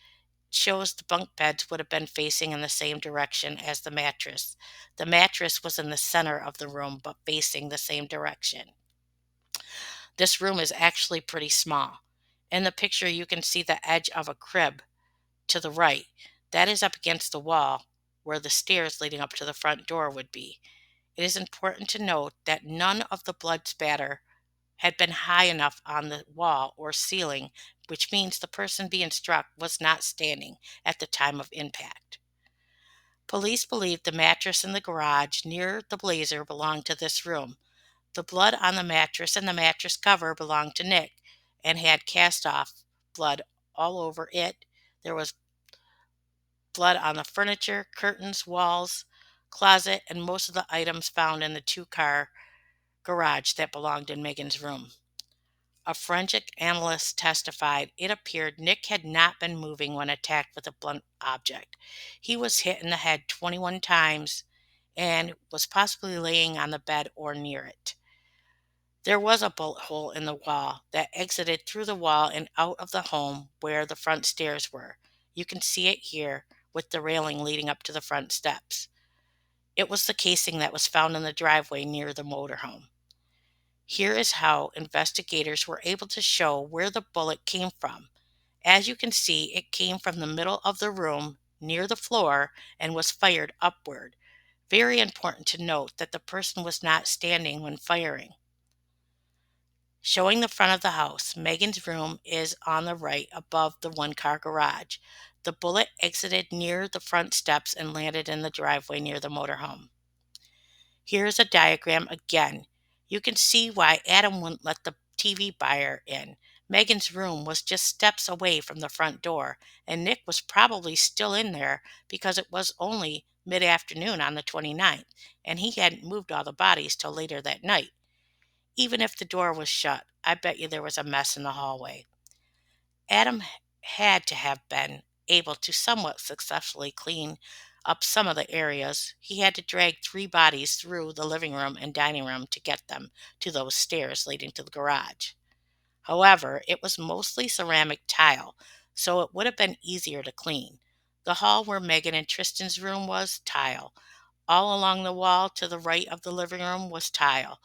It shows the bunk beds would have been facing in the same direction as the mattress. The mattress was in the center of the room but facing the same direction. This room is actually pretty small. In the picture, you can see the edge of a crib to the right. That is up against the wall where the stairs leading up to the front door would be. It is important to note that none of the blood spatter had been high enough on the wall or ceiling, which means the person being struck was not standing at the time of impact. Police believe the mattress in the garage near the blazer belonged to this room. The blood on the mattress and the mattress cover belonged to Nick and had cast off blood all over it. There was blood on the furniture, curtains, walls, closet, and most of the items found in the two-car garage that belonged in Megan's room. A forensic analyst testified it appeared Nick had not been moving when attacked with a blunt object. He was hit in the head 21 times and was possibly laying on the bed or near it. There was a bullet hole in the wall that exited through the wall and out of the home where the front stairs were. You can see it here with the railing leading up to the front steps. It was the casing that was found in the driveway near the motorhome. Here is how investigators were able to show where the bullet came from. As you can see, it came from the middle of the room near the floor and was fired upward. Very important to note that the person was not standing when firing. Showing the front of the house, Megan's room is on the right above the one-car garage. The bullet exited near the front steps and landed in the driveway near the motorhome. Here's a diagram again. You can see why Adam wouldn't let the TV buyer in. Megan's room was just steps away from the front door, and Nick was probably still in there because it was only mid-afternoon on the 29th, and he hadn't moved all the bodies till later that night. Even if the door was shut, I bet you there was a mess in the hallway. Adam had to have been able to somewhat successfully clean up some of the areas. He had to drag 3 bodies through the living room and dining room to get them to those stairs leading to the garage. However, it was mostly ceramic tile, so it would have been easier to clean. The hall where Megan and Tristan's room was tile. All along the wall to the right of the living room was tile,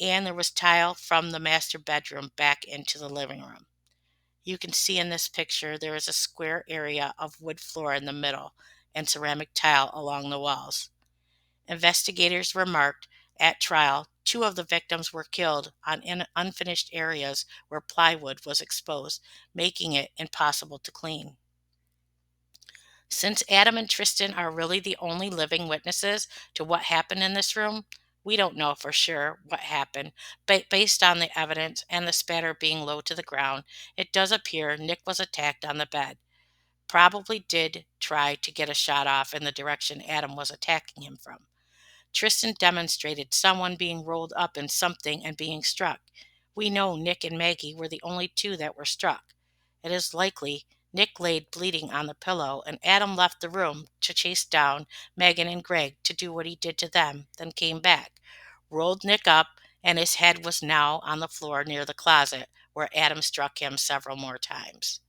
and there was tile from the master bedroom back into the living room. You can see in this picture there is a square area of wood floor in the middle and ceramic tile along the walls. Investigators remarked at trial 2 of the victims were killed on unfinished areas where plywood was exposed, making it impossible to clean. Since Adam and Tristan are really the only living witnesses to what happened in this room, we don't know for sure what happened, but based on the evidence and the spatter being low to the ground, it does appear Nick was attacked on the bed. Probably did try to get a shot off in the direction Adam was attacking him from. Tristan demonstrated someone being rolled up in something and being struck. We know Nick and Maggie were the only 2 that were struck. It is likely Nick laid bleeding on the pillow and Adam left the room to chase down Megan and Greg to do what he did to them, then came back, rolled Nick up, and his head was now on the floor near the closet where Adam struck him several more times.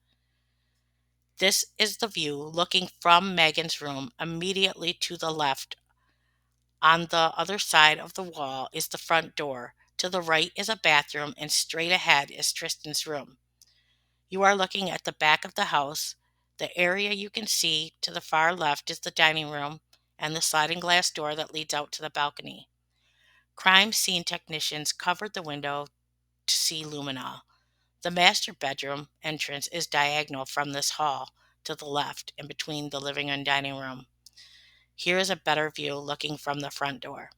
This is the view looking from Megan's room immediately to the left. On the other side of the wall is the front door. To the right is a bathroom, and straight ahead is Tristan's room. You are looking at the back of the house. The area you can see to the far left is the dining room and the sliding glass door that leads out to the balcony. Crime scene technicians covered the window to see luminol. The master bedroom entrance is diagonal from this hall to the left and between the living and dining room. Here is a better view looking from the front door.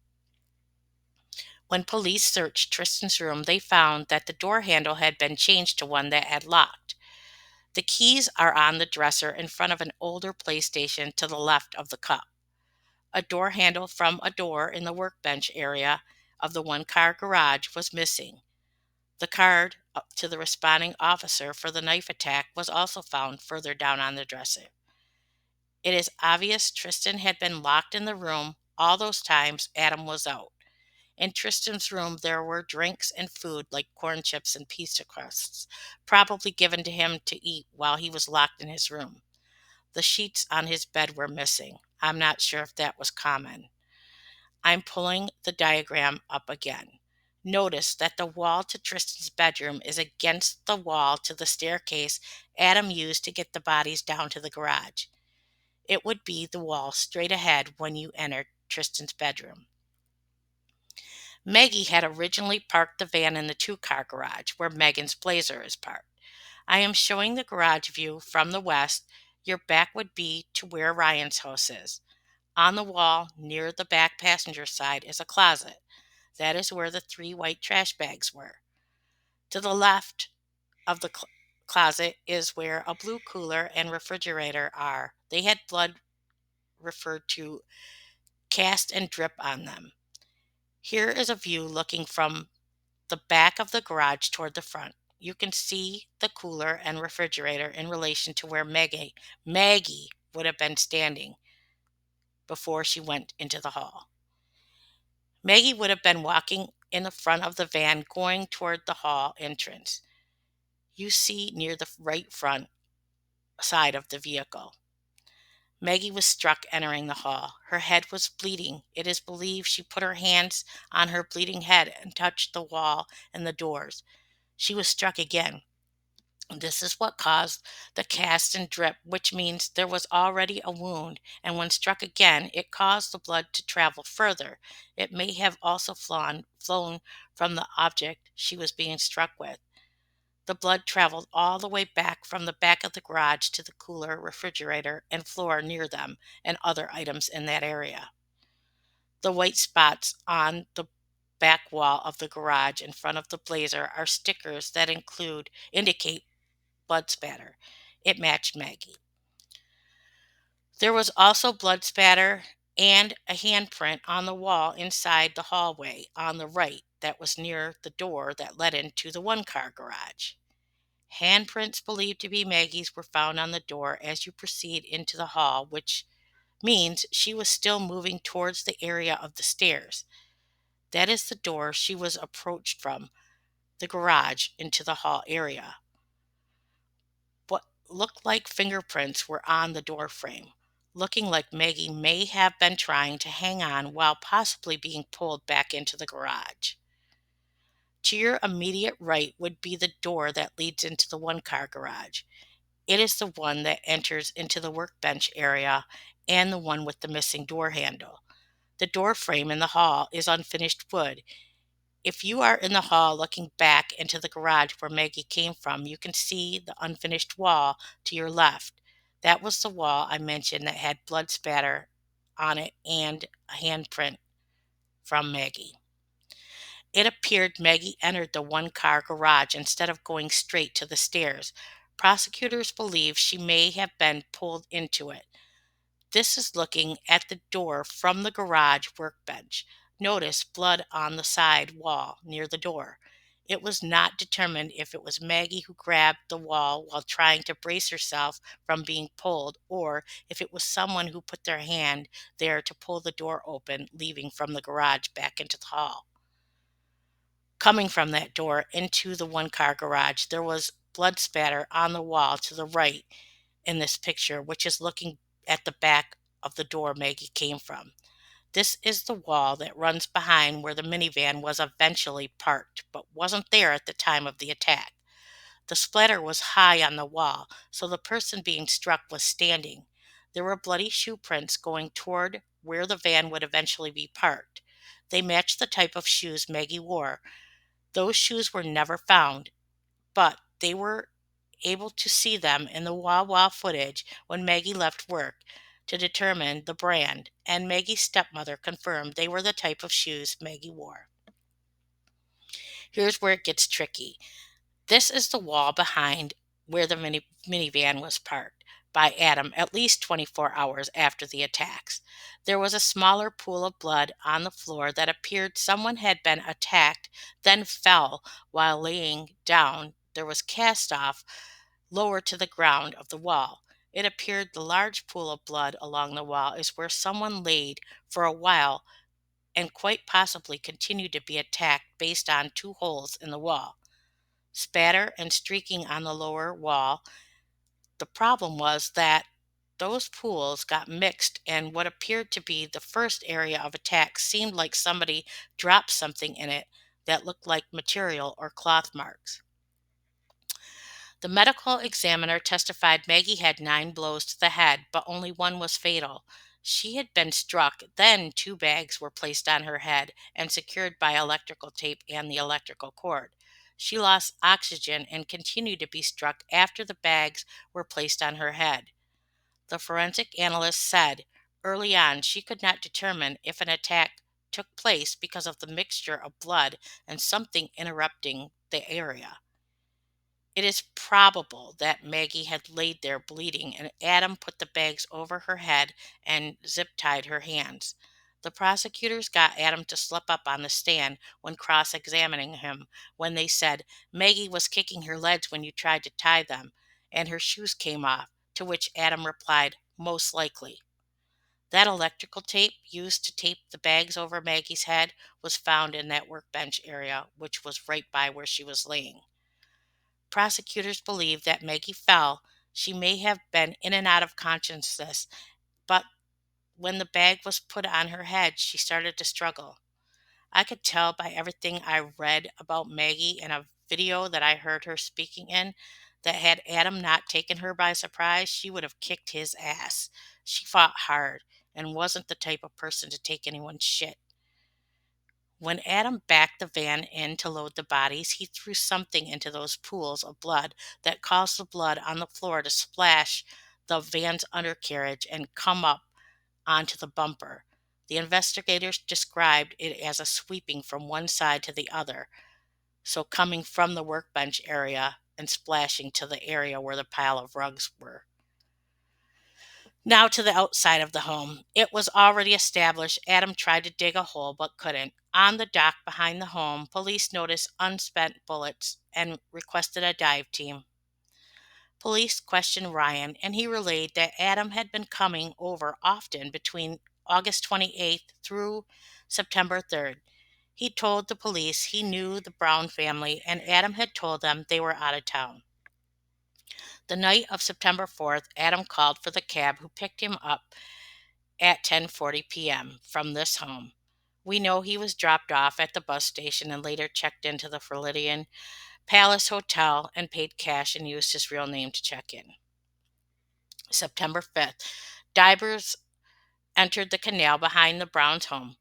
When police searched Tristan's room, they found that the door handle had been changed to one that had locked. The keys are on the dresser in front of an older PlayStation to the left of the cup. A door handle from a door in the workbench area of the one-car garage was missing. The card up to the responding officer for the knife attack was also found further down on the dresser. It is obvious Tristan had been locked in the room all those times Adam was out. In Tristan's room, there were drinks and food like corn chips and pizza crusts, probably given to him to eat while he was locked in his room. The sheets on his bed were missing. I'm not sure if that was common. I'm pulling the diagram up again. Notice that the wall to Tristan's bedroom is against the wall to the staircase Adam used to get the bodies down to the garage. It would be the wall straight ahead when you entered Tristan's bedroom. Maggie had originally parked the van in the two-car garage where Megan's Blazer is parked. I am showing the garage view from the west. Your back would be to where Ryan's house is. On the wall near the back passenger side is a closet. That is where the three white trash bags were. To the left of the closet is where a blue cooler and refrigerator are. They had blood referred to cast and drip on them. Here is a view looking from the back of the garage toward the front. You can see the cooler and refrigerator in relation to where Maggie would have been standing before she went into the hall. Maggie would have been walking in the front of the van going toward the hall entrance. You see near the right front side of the vehicle. Maggie was struck entering the hall. Her head was bleeding. It is believed she put her hands on her bleeding head and touched the wall and the doors. She was struck again. This is what caused the cast and drip, which means there was already a wound, and when struck again, it caused the blood to travel further. It may have also flown from the object she was being struck with. The blood traveled all the way back from the back of the garage to the cooler, refrigerator, and floor near them, and other items in that area. The white spots on the back wall of the garage in front of the Blazer are stickers that indicate blood spatter. It matched Maggie. There was also blood spatter and a handprint on the wall inside the hallway on the right that was near the door that led into the one-car garage. Handprints believed to be Maggie's were found on the door as you proceed into the hall, which means she was still moving towards the area of the stairs. That is the door she was approached from, the garage into the hall area. What looked like fingerprints were on the door frame, looking like Maggie may have been trying to hang on while possibly being pulled back into the garage. To your immediate right would be the door that leads into the one-car garage. It is the one that enters into the workbench area and the one with the missing door handle. The door frame in the hall is unfinished wood. If you are in the hall looking back into the garage where Maggie came from, you can see the unfinished wall to your left. That was the wall I mentioned that had blood spatter on it and a handprint from Maggie. It appeared Maggie entered the one-car garage instead of going straight to the stairs. Prosecutors believe she may have been pulled into it. This is looking at the door from the garage workbench. Notice blood on the side wall near the door. It was not determined if it was Maggie who grabbed the wall while trying to brace herself from being pulled, or if it was someone who put their hand there to pull the door open, leaving from the garage back into the hall. Coming from that door into the one-car garage, there was blood spatter on the wall to the right in this picture, which is looking at the back of the door Maggie came from. This is the wall that runs behind where the minivan was eventually parked, but wasn't there at the time of the attack. The splatter was high on the wall, so the person being struck was standing. There were bloody shoe prints going toward where the van would eventually be parked. They matched the type of shoes Maggie wore. Those shoes were never found, but they were able to see them in the Wawa footage when Maggie left work to determine the brand, and Maggie's stepmother confirmed they were the type of shoes Maggie wore. Here's where it gets tricky. This is the wall behind where the minivan was parked. by Adam at least 24 hours after the attacks. There was a smaller pool of blood on the floor that appeared someone had been attacked, then fell while laying down. There was cast off lower to the ground of the wall. It appeared the large pool of blood along the wall is where someone laid for a while and quite possibly continued to be attacked based on two holes in the wall. Spatter and streaking on the lower wall. The problem was that those pools got mixed, and what appeared to be the first area of attack seemed like somebody dropped something in it that looked like material or cloth marks. The medical examiner testified Maggie had 9 blows to the head, but only one was fatal. She had been struck, then 2 bags were placed on her head and secured by electrical tape and the electrical cord. She lost oxygen and continued to be struck after the bags were placed on her head. The forensic analyst said early on she could not determine if an attack took place because of the mixture of blood and something interrupting the area. It is probable that Maggie had laid there bleeding and Adam put the bags over her head and zip tied her hands. The prosecutors got Adam to slip up on the stand when cross examining him when they said Maggie was kicking her legs when you tried to tie them and her shoes came off, to which Adam replied, most likely. That electrical tape used to tape the bags over Maggie's head was found in that workbench area, which was right by where she was laying. Prosecutors believe that Maggie fell. She may have been in and out of consciousness, but when the bag was put on her head, she started to struggle. I could tell by everything I read about Maggie in a video that I heard her speaking in that had Adam not taken her by surprise, she would have kicked his ass. She fought hard and wasn't the type of person to take anyone's shit. When Adam backed the van in to load the bodies, he threw something into those pools of blood that caused the blood on the floor to splash the van's undercarriage and come up onto the bumper. The investigators described it as a sweeping from one side to the other, so coming from the workbench area and splashing to the area where the pile of rugs were. Now to the outside of the home. It was already established Adam tried to dig a hole but couldn't. On the dock behind the home, police noticed unspent bullets and requested a dive team. Police questioned Ryan, and he relayed that Adam had been coming over often between August 28th through September 3rd. He told the police he knew the Brown family, and Adam had told them they were out of town. The night of September 4th, Adam called for the cab who picked him up at 10:40 p.m. from this home. We know he was dropped off at the bus station and later checked into the Floridian Palace Hotel and paid cash and used his real name to check in. September 5th, divers entered the canal behind the Browns' home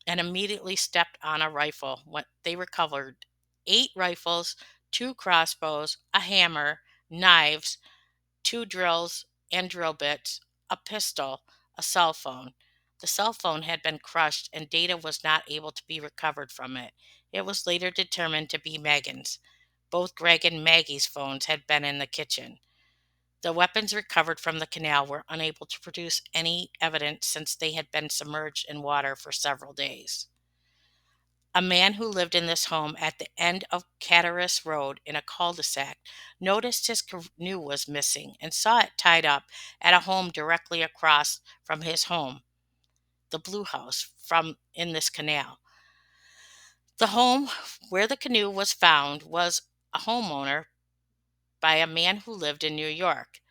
and immediately stepped on a rifle. They recovered 8 rifles, 2 crossbows, a hammer, knives, 2 drills and drill bits, a pistol, a cell phone. The cell phone had been crushed and data was not able to be recovered from it. It was later determined to be Megan's. Both Greg and Maggie's phones had been in the kitchen. The weapons recovered from the canal were unable to produce any evidence since they had been submerged in water for several days. A man who lived in this home at the end of Cattaraugus Road in a cul-de-sac noticed his canoe was missing and saw it tied up at a home directly across from his home, the Blue House, from in this canal. The home where the canoe was found was a homeowner by a man who lived in New York.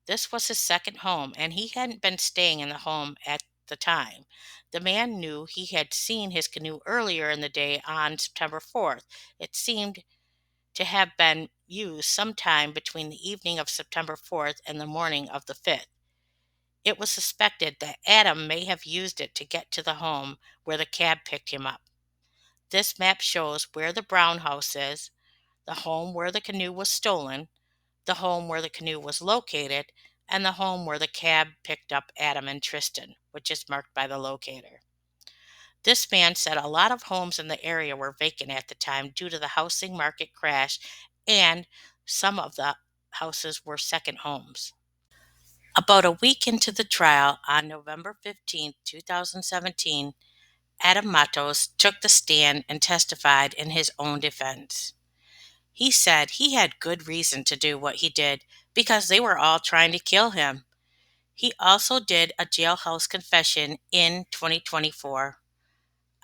This was his second home, and he hadn't been staying in the home at the time. The man knew he had seen his canoe earlier in the day on September 4th. It seemed to have been used sometime between the evening of September 4th and the morning of the 5th. It was suspected that Adam may have used it to get to the home where the cab picked him up. This map shows where the Brown house is, the home where the canoe was stolen, the home where the canoe was located, and the home where the cab picked up Adam and Tristan, which is marked by the locator. This man said a lot of homes in the area were vacant at the time due to the housing market crash, and some of the houses were second homes. About a week into the trial, on November 15th, 2017, Adam Matos took the stand and testified in his own defense. He said he had good reason to do what he did because they were all trying to kill him. He also did a jailhouse confession in 2024.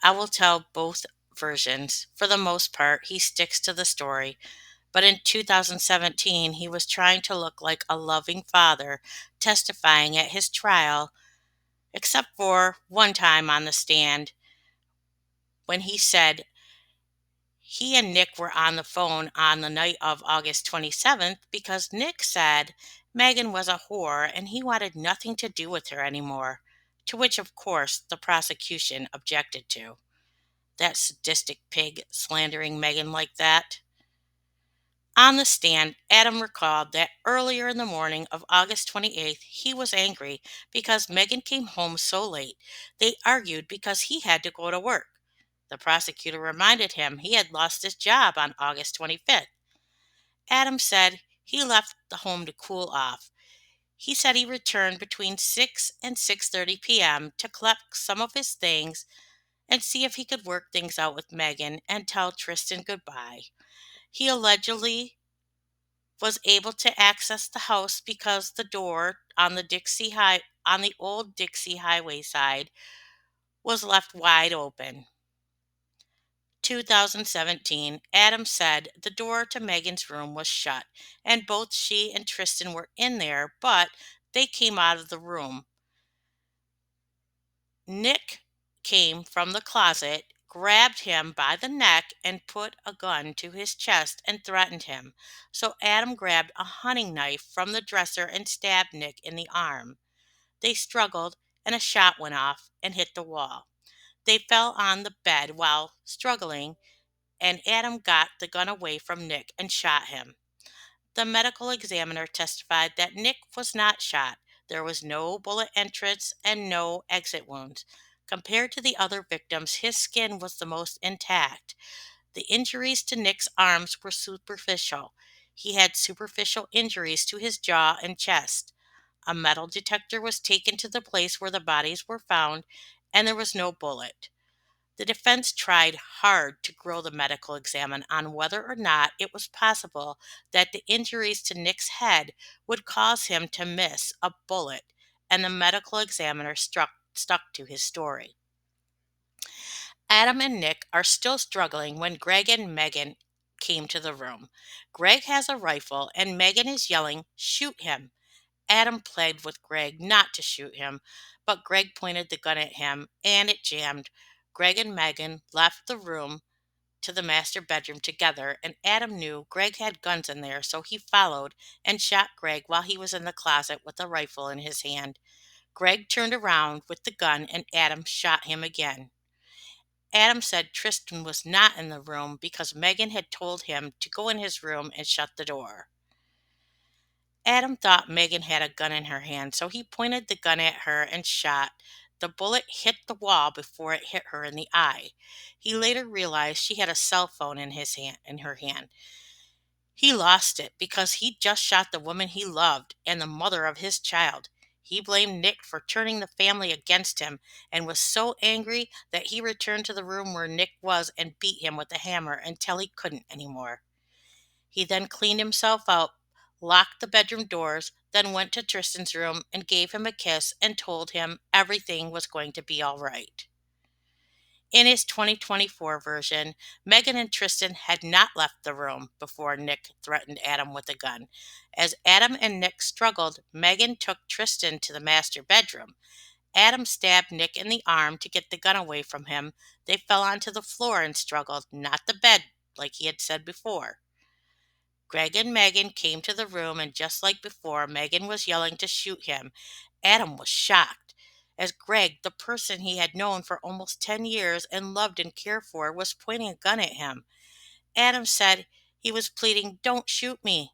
I will tell both versions. For the most part, he sticks to the story. But in 2017, he was trying to look like a loving father, testifying at his trial, except for one time on the stand when he said he and Nick were on the phone on the night of August 27th because Nick said Megan was a whore and he wanted nothing to do with her anymore, to which, of course, the prosecution objected to. That sadistic pig slandering Megan like that. On the stand, Adam recalled that earlier in the morning of August 28th, he was angry because Megan came home so late. They argued because he had to go to work. The prosecutor reminded him he had lost his job on August 25th. Adam said he left the home to cool off. He said he returned between 6 and 6:30 p.m. to collect some of his things and see if he could work things out with Megan and tell Tristan goodbye. He allegedly was able to access the house because the door on the old Dixie Highway side was left wide open. 2017, Adam said the door to Megan's room was shut and both she and Tristan were in there, but they came out of the room. Nick came from the closet, grabbed him by the neck, and put a gun to his chest and threatened him. So Adam grabbed a hunting knife from the dresser and stabbed Nick in the arm. They struggled, and a shot went off and hit the wall. They fell on the bed while struggling, and Adam got the gun away from Nick and shot him. The medical examiner testified that Nick was not shot. There was no bullet entrance and no exit wounds. Compared to the other victims, his skin was the most intact. The injuries to Nick's arms were superficial. He had superficial injuries to his jaw and chest. A metal detector was taken to the place where the bodies were found, and there was no bullet. The defense tried hard to grill the medical examiner on whether or not it was possible that the injuries to Nick's head would cause him to miss a bullet, and the medical examiner stuck to his story. Adam and Nick are still struggling when Greg and Megan came to the room. Greg has a rifle, and Megan is yelling, "Shoot him." Adam pleaded with Greg not to shoot him, but Greg pointed the gun at him and it jammed. Greg and Megan left the room to the master bedroom together, and Adam knew Greg had guns in there, so he followed and shot Greg while he was in the closet with a rifle in his hand. Greg turned around with the gun and Adam shot him again. Adam said Tristan was not in the room because Megan had told him to go in his room and shut the door. Adam thought Megan had a gun in her hand, so he pointed the gun at her and shot. The bullet hit the wall before it hit her in the eye. He later realized she had a cell phone in her hand. He lost it because he just shot the woman he loved and the mother of his child. He blamed Nick for turning the family against him and was so angry that he returned to the room where Nick was and beat him with a hammer until he couldn't anymore. He then cleaned himself out, locked the bedroom doors, then went to Tristan's room and gave him a kiss and told him everything was going to be all right. In his 2024 version, Megan and Tristan had not left the room before Nick threatened Adam with a gun. As Adam and Nick struggled, Megan took Tristan to the master bedroom. Adam stabbed Nick in the arm to get the gun away from him. They fell onto the floor and struggled, not the bed, like he had said before. Greg and Megan came to the room, and just like before, Megan was yelling to shoot him. Adam was shocked, as Greg, the person he had known for almost 10 years and loved and cared for, was pointing a gun at him. Adam said he was pleading, "Don't shoot me."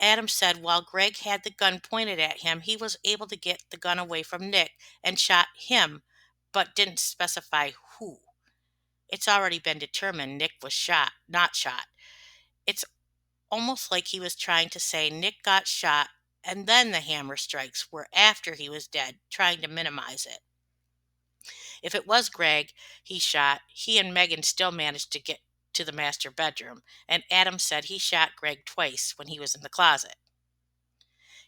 Adam said while Greg had the gun pointed at him, he was able to get the gun away from Nick and shot him, but didn't specify who. It's already been determined Nick was not shot. It's almost like he was trying to say Nick got shot and then the hammer strikes were after he was dead, trying to minimize it. If it was Greg he shot, he and Megan still managed to get to the master bedroom, and Adam said he shot Greg twice when he was in the closet.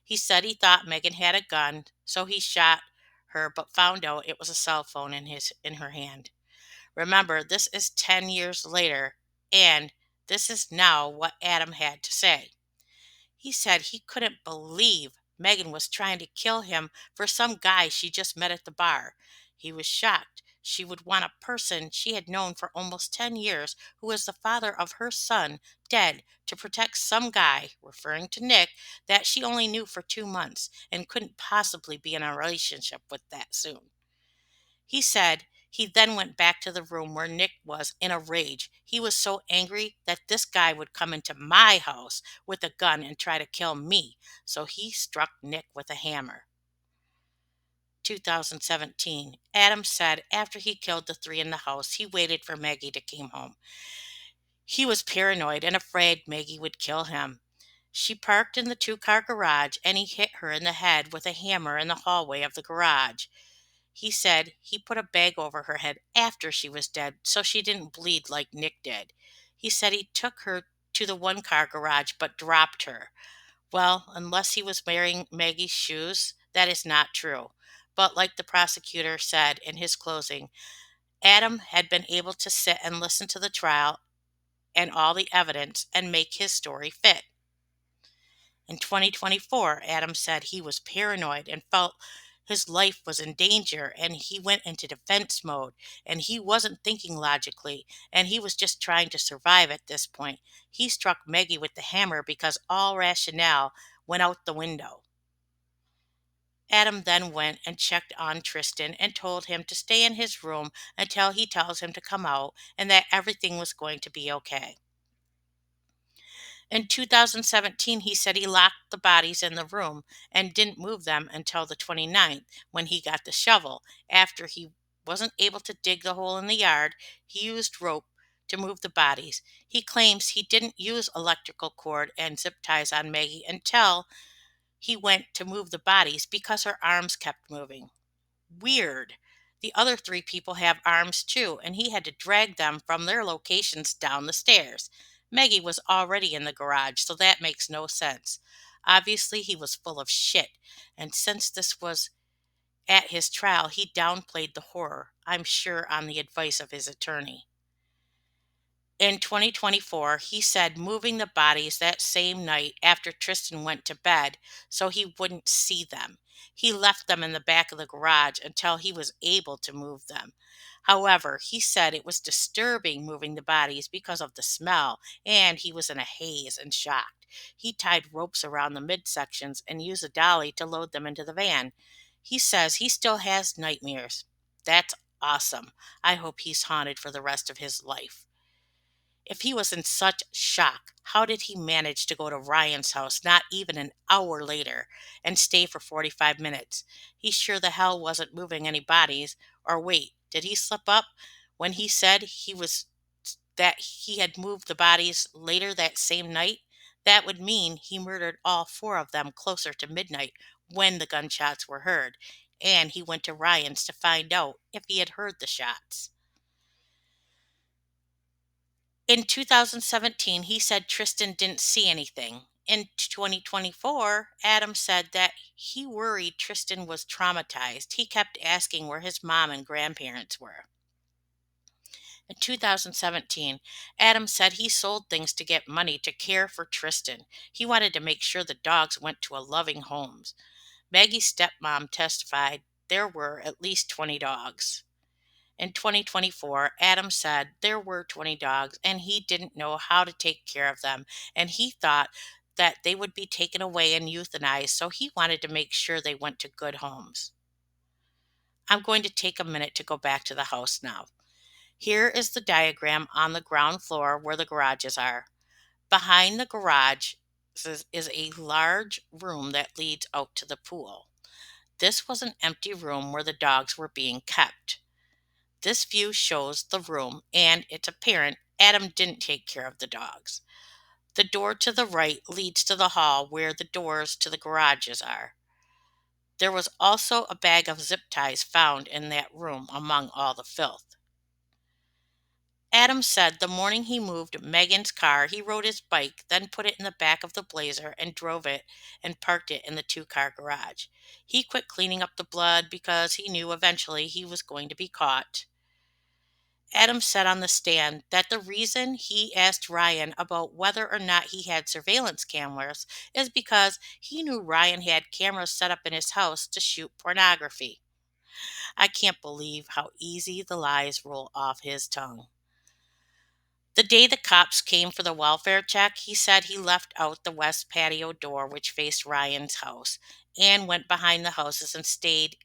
He said he thought Megan had a gun, so he shot her, but found out it was a cell phone in her hand. Remember, this is 10 years later, and this is now what Adam had to say. He said he couldn't believe Megan was trying to kill him for some guy she just met at the bar. He was shocked she would want a person she had known for almost 10 years, who was the father of her son, dead, to protect some guy, referring to Nick, that she only knew for 2 months and couldn't possibly be in a relationship with that soon. He said he then went back to the room where Nick was in a rage. He was so angry that this guy would come into my house with a gun and try to kill me, so he struck Nick with a hammer. 2017. Adam said after he killed the three in the house, he waited for Maggie to come home. He was paranoid and afraid Maggie would kill him. She parked in the two-car garage and he hit her in the head with a hammer in the hallway of the garage. He said he put a bag over her head after she was dead so she didn't bleed like Nick did. He said he took her to the one-car garage but dropped her. Well, unless he was wearing Maggie's shoes, that is not true. But like the prosecutor said in his closing, Adam had been able to sit and listen to the trial and all the evidence and make his story fit. In 2024, Adam said he was paranoid and felt his life was in danger, and he went into defense mode, and he wasn't thinking logically, and he was just trying to survive at this point. He struck Maggie with the hammer because all rationale went out the window. Adam then went and checked on Tristan and told him to stay in his room until he tells him to come out and that everything was going to be okay. In 2017, he said he locked the bodies in the room and didn't move them until the 29th when he got the shovel. After he wasn't able to dig the hole in the yard, he used rope to move the bodies. He claims he didn't use electrical cord and zip ties on Maggie until he went to move the bodies because her arms kept moving. Weird. The other three people have arms too, and he had to drag them from their locations down the stairs. Maggie was already in the garage, so that makes no sense. Obviously, he was full of shit, and since this was at his trial, he downplayed the horror, I'm sure on the advice of his attorney. In 2024, he said moving the bodies that same night after Tristan went to bed so he wouldn't see them. He left them in the back of the garage until he was able to move them. However, he said it was disturbing moving the bodies because of the smell, and he was in a haze and shocked. He tied ropes around the midsections and used a dolly to load them into the van. He says he still has nightmares. That's awesome. I hope he's haunted for the rest of his life. If he was in such shock, how did he manage to go to Ryan's house not even an hour later and stay for 45 minutes? He sure the hell wasn't moving any bodies. Or wait, did he slip up when he said that he had moved the bodies later that same night? That would mean he murdered all four of them closer to midnight when the gunshots were heard, and he went to Ryan's to find out if he had heard the shots. In 2017, he said Tristan didn't see anything. In 2024, Adam said that he worried Tristan was traumatized. He kept asking where his mom and grandparents were. In 2017, Adam said he sold things to get money to care for Tristan. He wanted to make sure the dogs went to a loving homes. Maggie's stepmom testified there were at least 20 dogs. In 2024, Adam said there were 20 dogs and he didn't know how to take care of them, and he thought that they would be taken away and euthanized, so he wanted to make sure they went to good homes. I'm going to take a minute to go back to the house now. Here is the diagram on the ground floor where the garages are. Behind the garage is a large room that leads out to the pool. This was an empty room where the dogs were being kept. This view shows the room, and it's apparent Adam didn't take care of the dogs. The door to the right leads to the hall where the doors to the garages are. There was also a bag of zip ties found in that room among all the filth. Adam said the morning he moved Megan's car, he rode his bike, then put it in the back of the Blazer and drove it and parked it in the two-car garage. He quit cleaning up the blood because he knew eventually he was going to be caught. Adam said on the stand that the reason he asked Ryan about whether or not he had surveillance cameras is because he knew Ryan had cameras set up in his house to shoot pornography. I can't believe how easy the lies roll off his tongue. The day the cops came for the welfare check, he said he left out the west patio door which faced Ryan's house and went behind the houses and stayed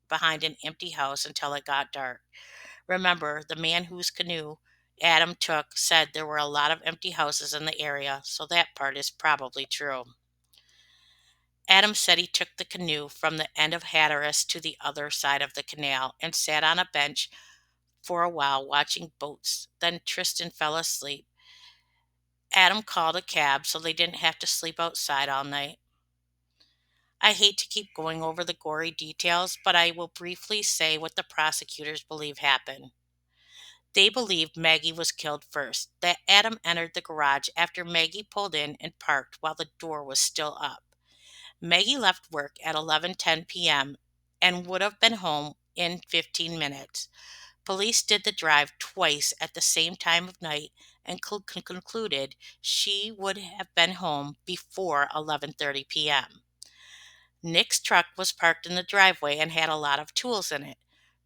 behind an empty house until it got dark. Remember, the man whose canoe Adam took said there were a lot of empty houses in the area, so that part is probably true. Adam said he took the canoe from the end of Hatteras to the other side of the canal and sat on a bench for a while watching boats. Then Tristan fell asleep. Adam called a cab so they didn't have to sleep outside all night. I hate to keep going over the gory details, but I will briefly say what the prosecutors believe happened. They believed Maggie was killed first, that Adam entered the garage after Maggie pulled in and parked while the door was still up. Maggie left work at 11:10 p.m. and would have been home in 15 minutes. Police did the drive twice at the same time of night and concluded she would have been home before 11:30 p.m. Nick's truck was parked in the driveway and had a lot of tools in it.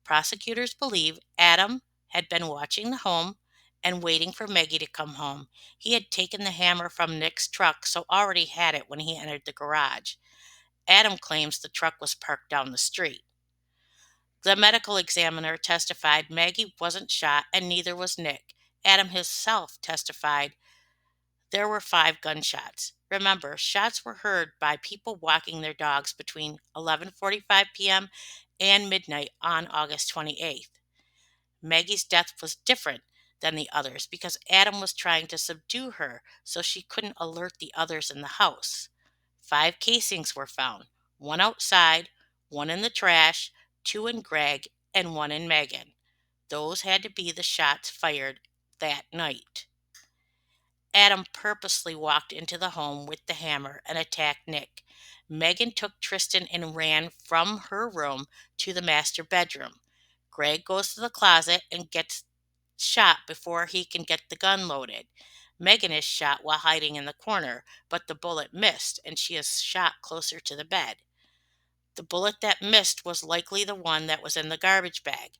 Prosecutors believe Adam had been watching the home and waiting for Maggie to come home. He had taken the hammer from Nick's truck, so already had it when he entered the garage. Adam claims the truck was parked down the street. The medical examiner testified Maggie wasn't shot and neither was Nick. Adam himself testified there were 5 gunshots. Remember, shots were heard by people walking their dogs between 11:45 p.m. and midnight on August 28th. Maggie's death was different than the others because Adam was trying to subdue her so she couldn't alert the others in the house. 5 casings were found, one outside, one in the trash, two in Greg, and one in Megan. Those had to be the shots fired that night. Adam purposely walked into the home with the hammer and attacked Nick. Megan took Tristan and ran from her room to the master bedroom. Greg goes to the closet and gets shot before he can get the gun loaded. Megan is shot while hiding in the corner, but the bullet missed and she is shot closer to the bed. The bullet that missed was likely the one that was in the garbage bag.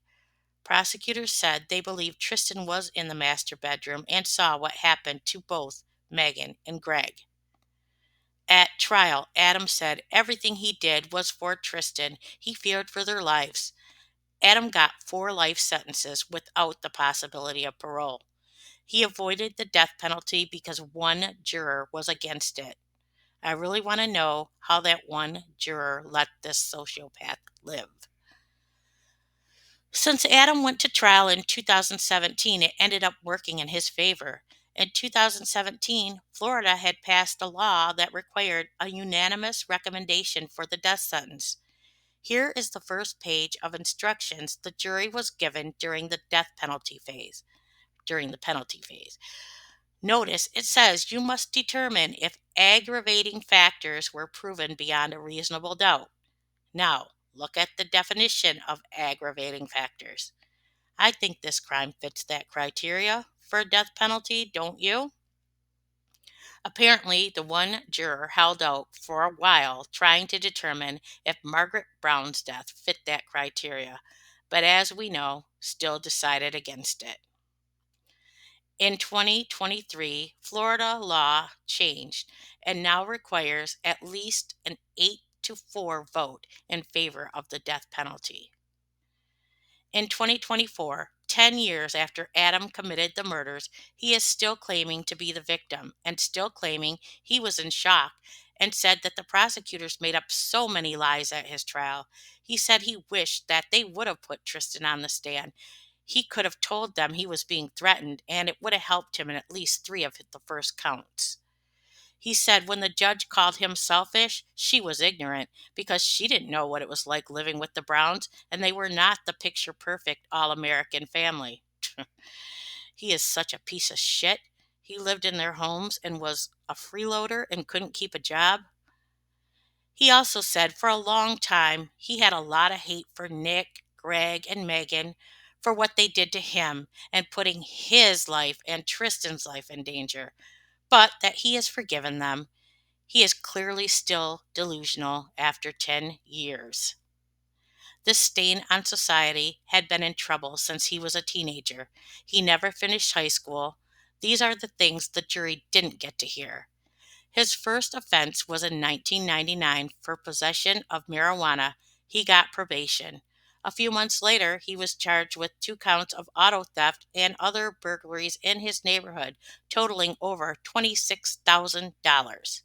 Prosecutors said they believed Tristan was in the master bedroom and saw what happened to both Megan and Greg. At trial, Adam said everything he did was for Tristan. He feared for their lives. Adam got 4 life sentences without the possibility of parole. He avoided the death penalty because one juror was against it. I really want to know how that one juror let this sociopath live. Since Adam went to trial in 2017, it ended up working in his favor. In 2017, Florida had passed a law that required a unanimous recommendation for the death sentence. Here is the first page of instructions the jury was given during the penalty phase. Notice it says you must determine if aggravating factors were proven beyond a reasonable doubt. Now, look at the definition of aggravating factors. I think this crime fits that criteria for a death penalty, don't you? Apparently, the one juror held out for a while trying to determine if Margaret Brown's death fit that criteria, but as we know, still decided against it. In 2023, Florida law changed and now requires at least an 8-4 vote in favor of the death penalty. In 2024, 10 years after Adam committed the murders, he is still claiming to be the victim and still claiming he was in shock and said that the prosecutors made up so many lies at his trial. He said he wished that they would have put Tristan on the stand. He could have told them he was being threatened and it would have helped him in at least 3 of the first counts. He said when the judge called him selfish, she was ignorant because she didn't know what it was like living with the Browns, and they were not the picture perfect all American family. He is such a piece of shit. He lived in their homes and was a freeloader and couldn't keep a job. He also said for a long time he had a lot of hate for Nick, Greg, and Megan for what they did to him and putting his life and Tristan's life in danger, but that he has forgiven them. He is clearly still delusional after 10 years. This stain on society had been in trouble since he was a teenager. He never finished high school. These are the things the jury didn't get to hear. His first offense was in 1999 for possession of marijuana. He got probation. A few months later, he was charged with 2 counts of auto theft and other burglaries in his neighborhood, totaling over $26,000.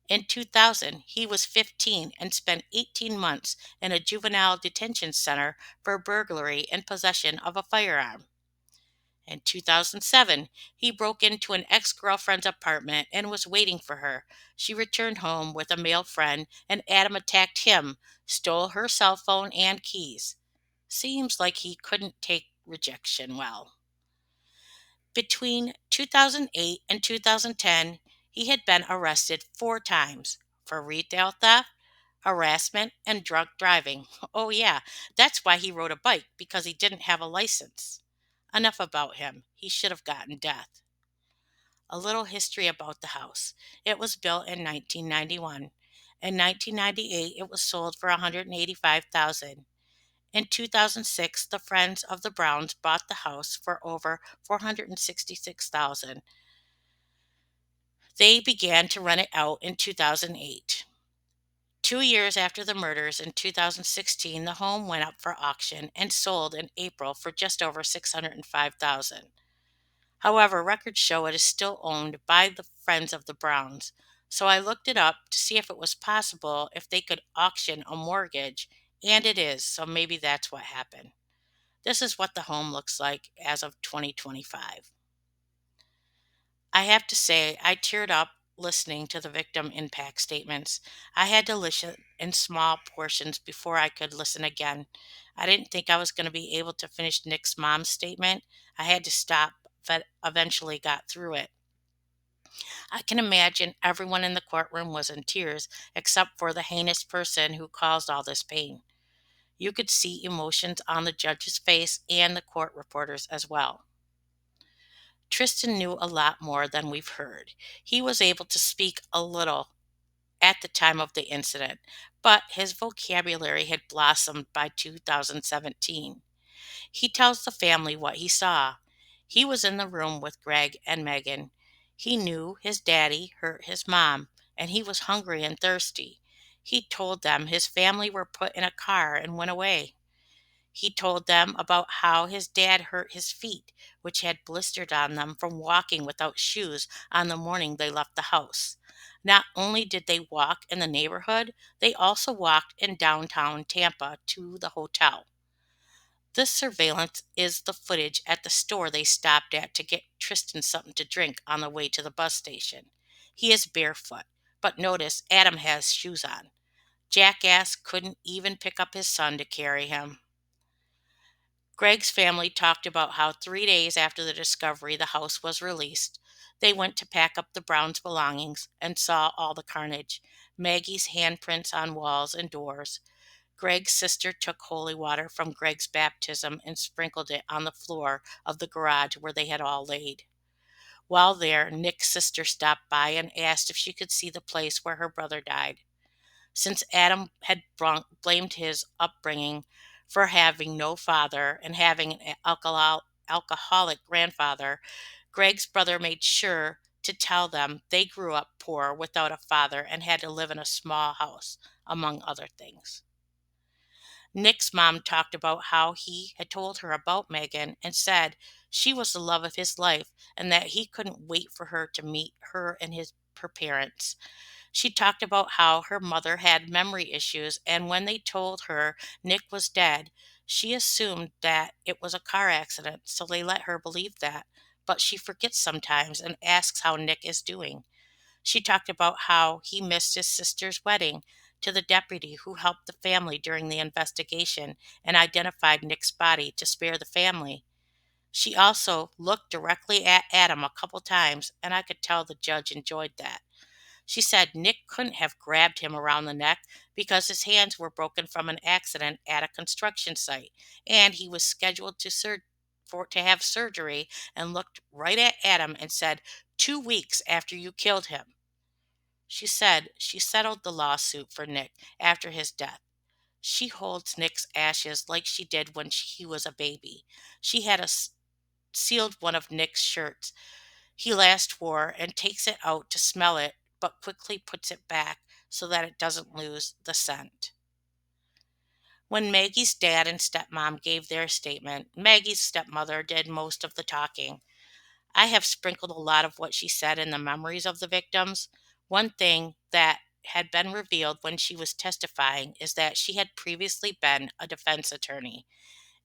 In 2000, he was 15 and spent 18 months in a juvenile detention center for burglary and possession of a firearm. In 2007, he broke into an ex girlfriend's apartment and was waiting for her. She returned home with a male friend, and Adam attacked him, stole her cell phone and keys. Seems like he couldn't take rejection well. Between 2008 and 2010, he had been arrested 4 times for retail theft, harassment, and drunk driving. Oh, yeah, that's why he rode a bike, because he didn't have a license. Enough about him. He should have gotten death. A little history about the house. It was built in 1991. In 1998, it was sold for $185,000. In 2006, the friends of the Browns bought the house for over $466,000. They began to rent it out in 2008. 2 years after the murders in 2016, the home went up for auction and sold in April for just over $605,000. However, records show it is still owned by the friends of the Browns. So I looked it up to see if it was possible if they could auction a mortgage, and it is, so maybe that's what happened. This is what the home looks like as of 2025. I have to say, I teared up listening to the victim impact statements. I had to listen in small portions before I could listen again. I didn't think I was going to be able to finish Nick's mom's statement. I had to stop, but eventually got through it. I can imagine everyone in the courtroom was in tears except for the heinous person who caused all this pain. You could see emotions on the judge's face and the court reporters as well. Tristan knew a lot more than we've heard. He was able to speak a little at the time of the incident, but his vocabulary had blossomed by 2017. He tells the family what he saw. He was in the room with Greg and Megan. He knew his daddy hurt his mom, and he was hungry and thirsty. He told them his family were put in a car and went away. He told them about how his dad hurt his feet, which had blistered on them from walking without shoes on the morning they left the house. Not only did they walk in the neighborhood, they also walked in downtown Tampa to the hotel. This surveillance is the footage at the store they stopped at to get Tristan something to drink on the way to the bus station. He is barefoot, but notice Adam has shoes on. Jackass couldn't even pick up his son to carry him. Greg's family talked about how 3 days after the discovery the house was released, they went to pack up the Browns' belongings and saw all the carnage, Maggie's handprints on walls and doors. Greg's sister took holy water from Greg's baptism and sprinkled it on the floor of the garage where they had all laid. While there, Nick's sister stopped by and asked if she could see the place where her brother died. Since Adam had blamed his upbringing for having no father and having an alcoholic grandfather, Greg's brother made sure to tell them they grew up poor without a father and had to live in a small house, among other things. Nick's mom talked about how he had told her about Megan and said she was the love of his life and that he couldn't wait for her to meet her and her parents. She talked about how her mother had memory issues, and when they told her Nick was dead, she assumed that it was a car accident, so they let her believe that. But she forgets sometimes and asks how Nick is doing. She talked about how he missed his sister's wedding to the deputy who helped the family during the investigation and identified Nick's body to spare the family. She also looked directly at Adam a couple times, and I could tell the judge enjoyed that. She said Nick couldn't have grabbed him around the neck because his hands were broken from an accident at a construction site, and he was scheduled to have surgery and looked right at Adam and said, 2 weeks after you killed him. She said she settled the lawsuit for Nick after his death. She holds Nick's ashes like she did when he was a baby. She had sealed one of Nick's shirts he last wore and takes it out to smell it, but quickly puts it back so that it doesn't lose the scent. When Maggie's dad and stepmom gave their statement, Maggie's stepmother did most of the talking. I have sprinkled a lot of what she said in the memories of the victims. One thing that had been revealed when she was testifying is that she had previously been a defense attorney.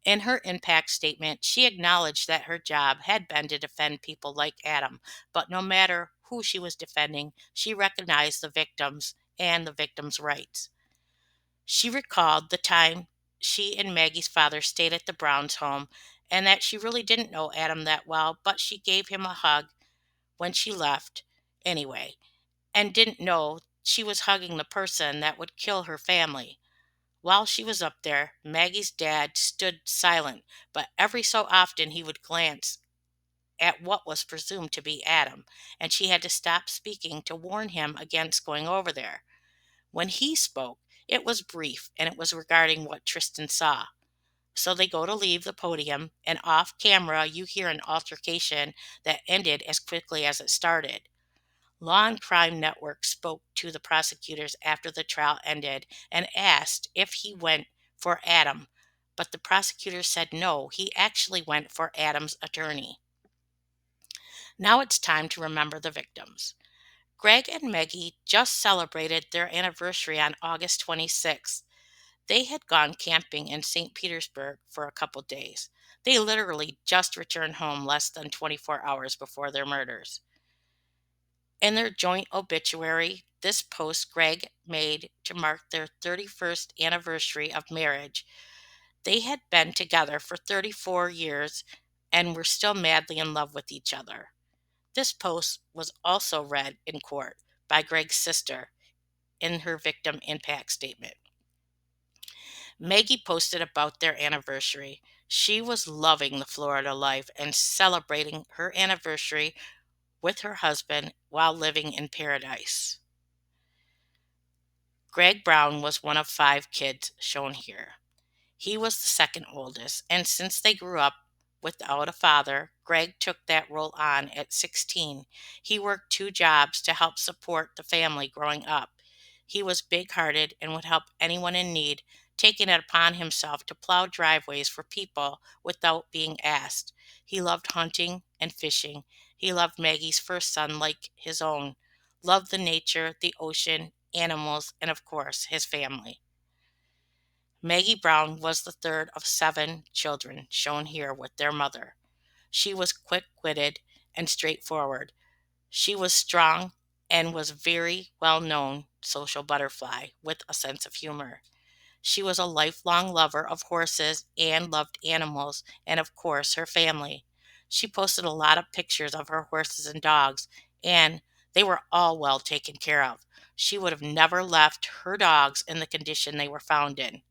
In her impact statement, she acknowledged that her job had been to defend people like Adam, but no matter who she was defending, she recognized the victims and the victims' rights. She recalled the time she and Maggie's father stayed at the Browns' home and that she really didn't know Adam that well, but she gave him a hug when she left anyway, and didn't know she was hugging the person that would kill her family. While she was up there, Maggie's dad stood silent, but every so often he would glance at what was presumed to be Adam, and she had to stop speaking to warn him against going over there. When he spoke, it was brief and it was regarding what Tristan saw. So they go to leave the podium, and off camera, you hear an altercation that ended as quickly as it started. Law and Crime Network spoke to the prosecutors after the trial ended and asked if he went for Adam, but the prosecutor said no, he actually went for Adam's attorney. Now it's time to remember the victims. Greg and Maggie just celebrated their anniversary on August 26th. They had gone camping in St. Petersburg for a couple days. They literally just returned home less than 24 hours before their murders. In their joint obituary, this post Greg made to mark their 31st anniversary of marriage. They had been together for 34 years and were still madly in love with each other. This post was also read in court by Greg's sister in her victim impact statement. Maggie posted about their anniversary. She was loving the Florida life and celebrating her anniversary with her husband while living in paradise. Greg Brown was one of 5 kids shown here. He was the second oldest, and since they grew up without a father, Greg took that role on at 16. He worked 2 jobs to help support the family growing up. He was big-hearted and would help anyone in need, taking it upon himself to plow driveways for people without being asked. He loved hunting and fishing. He loved Maggie's first son like his own, loved the nature, the ocean, animals, and of course, his family. Maggie Brown was the third of 7 children shown here with their mother. She was quick-witted and straightforward. She was strong and was very well-known social butterfly with a sense of humor. She was a lifelong lover of horses and loved animals and, of course, her family. She posted a lot of pictures of her horses and dogs, and they were all well taken care of. She would have never left her dogs in the condition they were found in.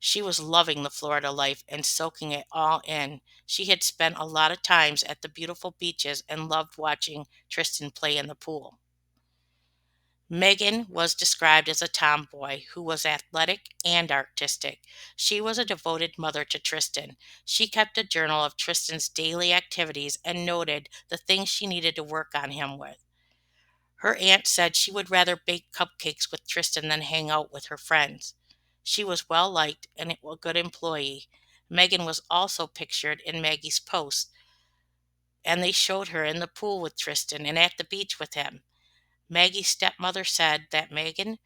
She was loving the Florida life and soaking it all in. She had spent a lot of times at the beautiful beaches and loved watching Tristan play in the pool. Megan was described as a tomboy who was athletic and artistic. She was a devoted mother to Tristan. She kept a journal of Tristan's daily activities and noted the things she needed to work on him with. Her aunt said she would rather bake cupcakes with Tristan than hang out with her friends. She was well liked and a good employee. Megan was also pictured in Maggie's post, and they showed her in the pool with Tristan and at the beach with him. Maggie's stepmother said that Megan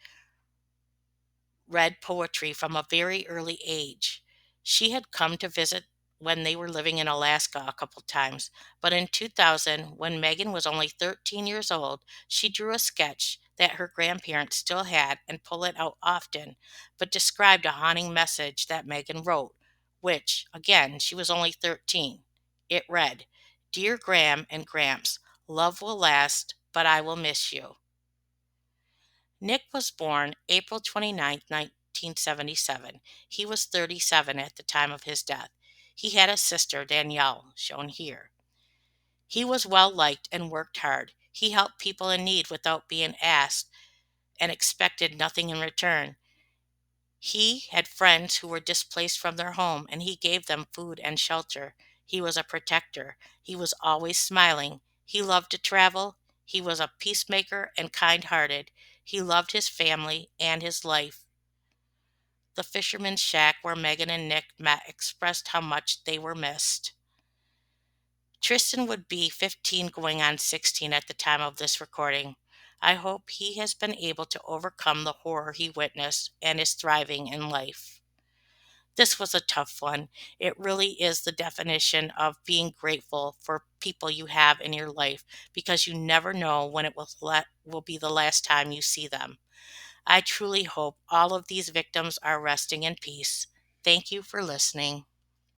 read poetry from a very early age. She had come to visit when they were living in Alaska a couple times. But in 2000, when Megan was only 13 years old, she drew a sketch that her grandparents still had and pull it out often, but described a haunting message that Megan wrote, which, again, she was only 13. It read, "Dear Gram and Gramps, love will last, but I will miss you." Nick was born April 29, 1977. He was 37 at the time of his death. He had a sister, Danielle, shown here. He was well liked and worked hard. He helped people in need without being asked and expected nothing in return. He had friends who were displaced from their home, and he gave them food and shelter. He was a protector. He was always smiling. He loved to travel. He was a peacemaker and kind-hearted. He loved his family and his life. The fisherman's shack where Megan and Nick met expressed how much they were missed. Tristan would be 15 going on 16 at the time of this recording. I hope he has been able to overcome the horror he witnessed and is thriving in life. This was a tough one. It really is the definition of being grateful for people you have in your life because you never know when it will be the last time you see them. I truly hope all of these victims are resting in peace. Thank you for listening.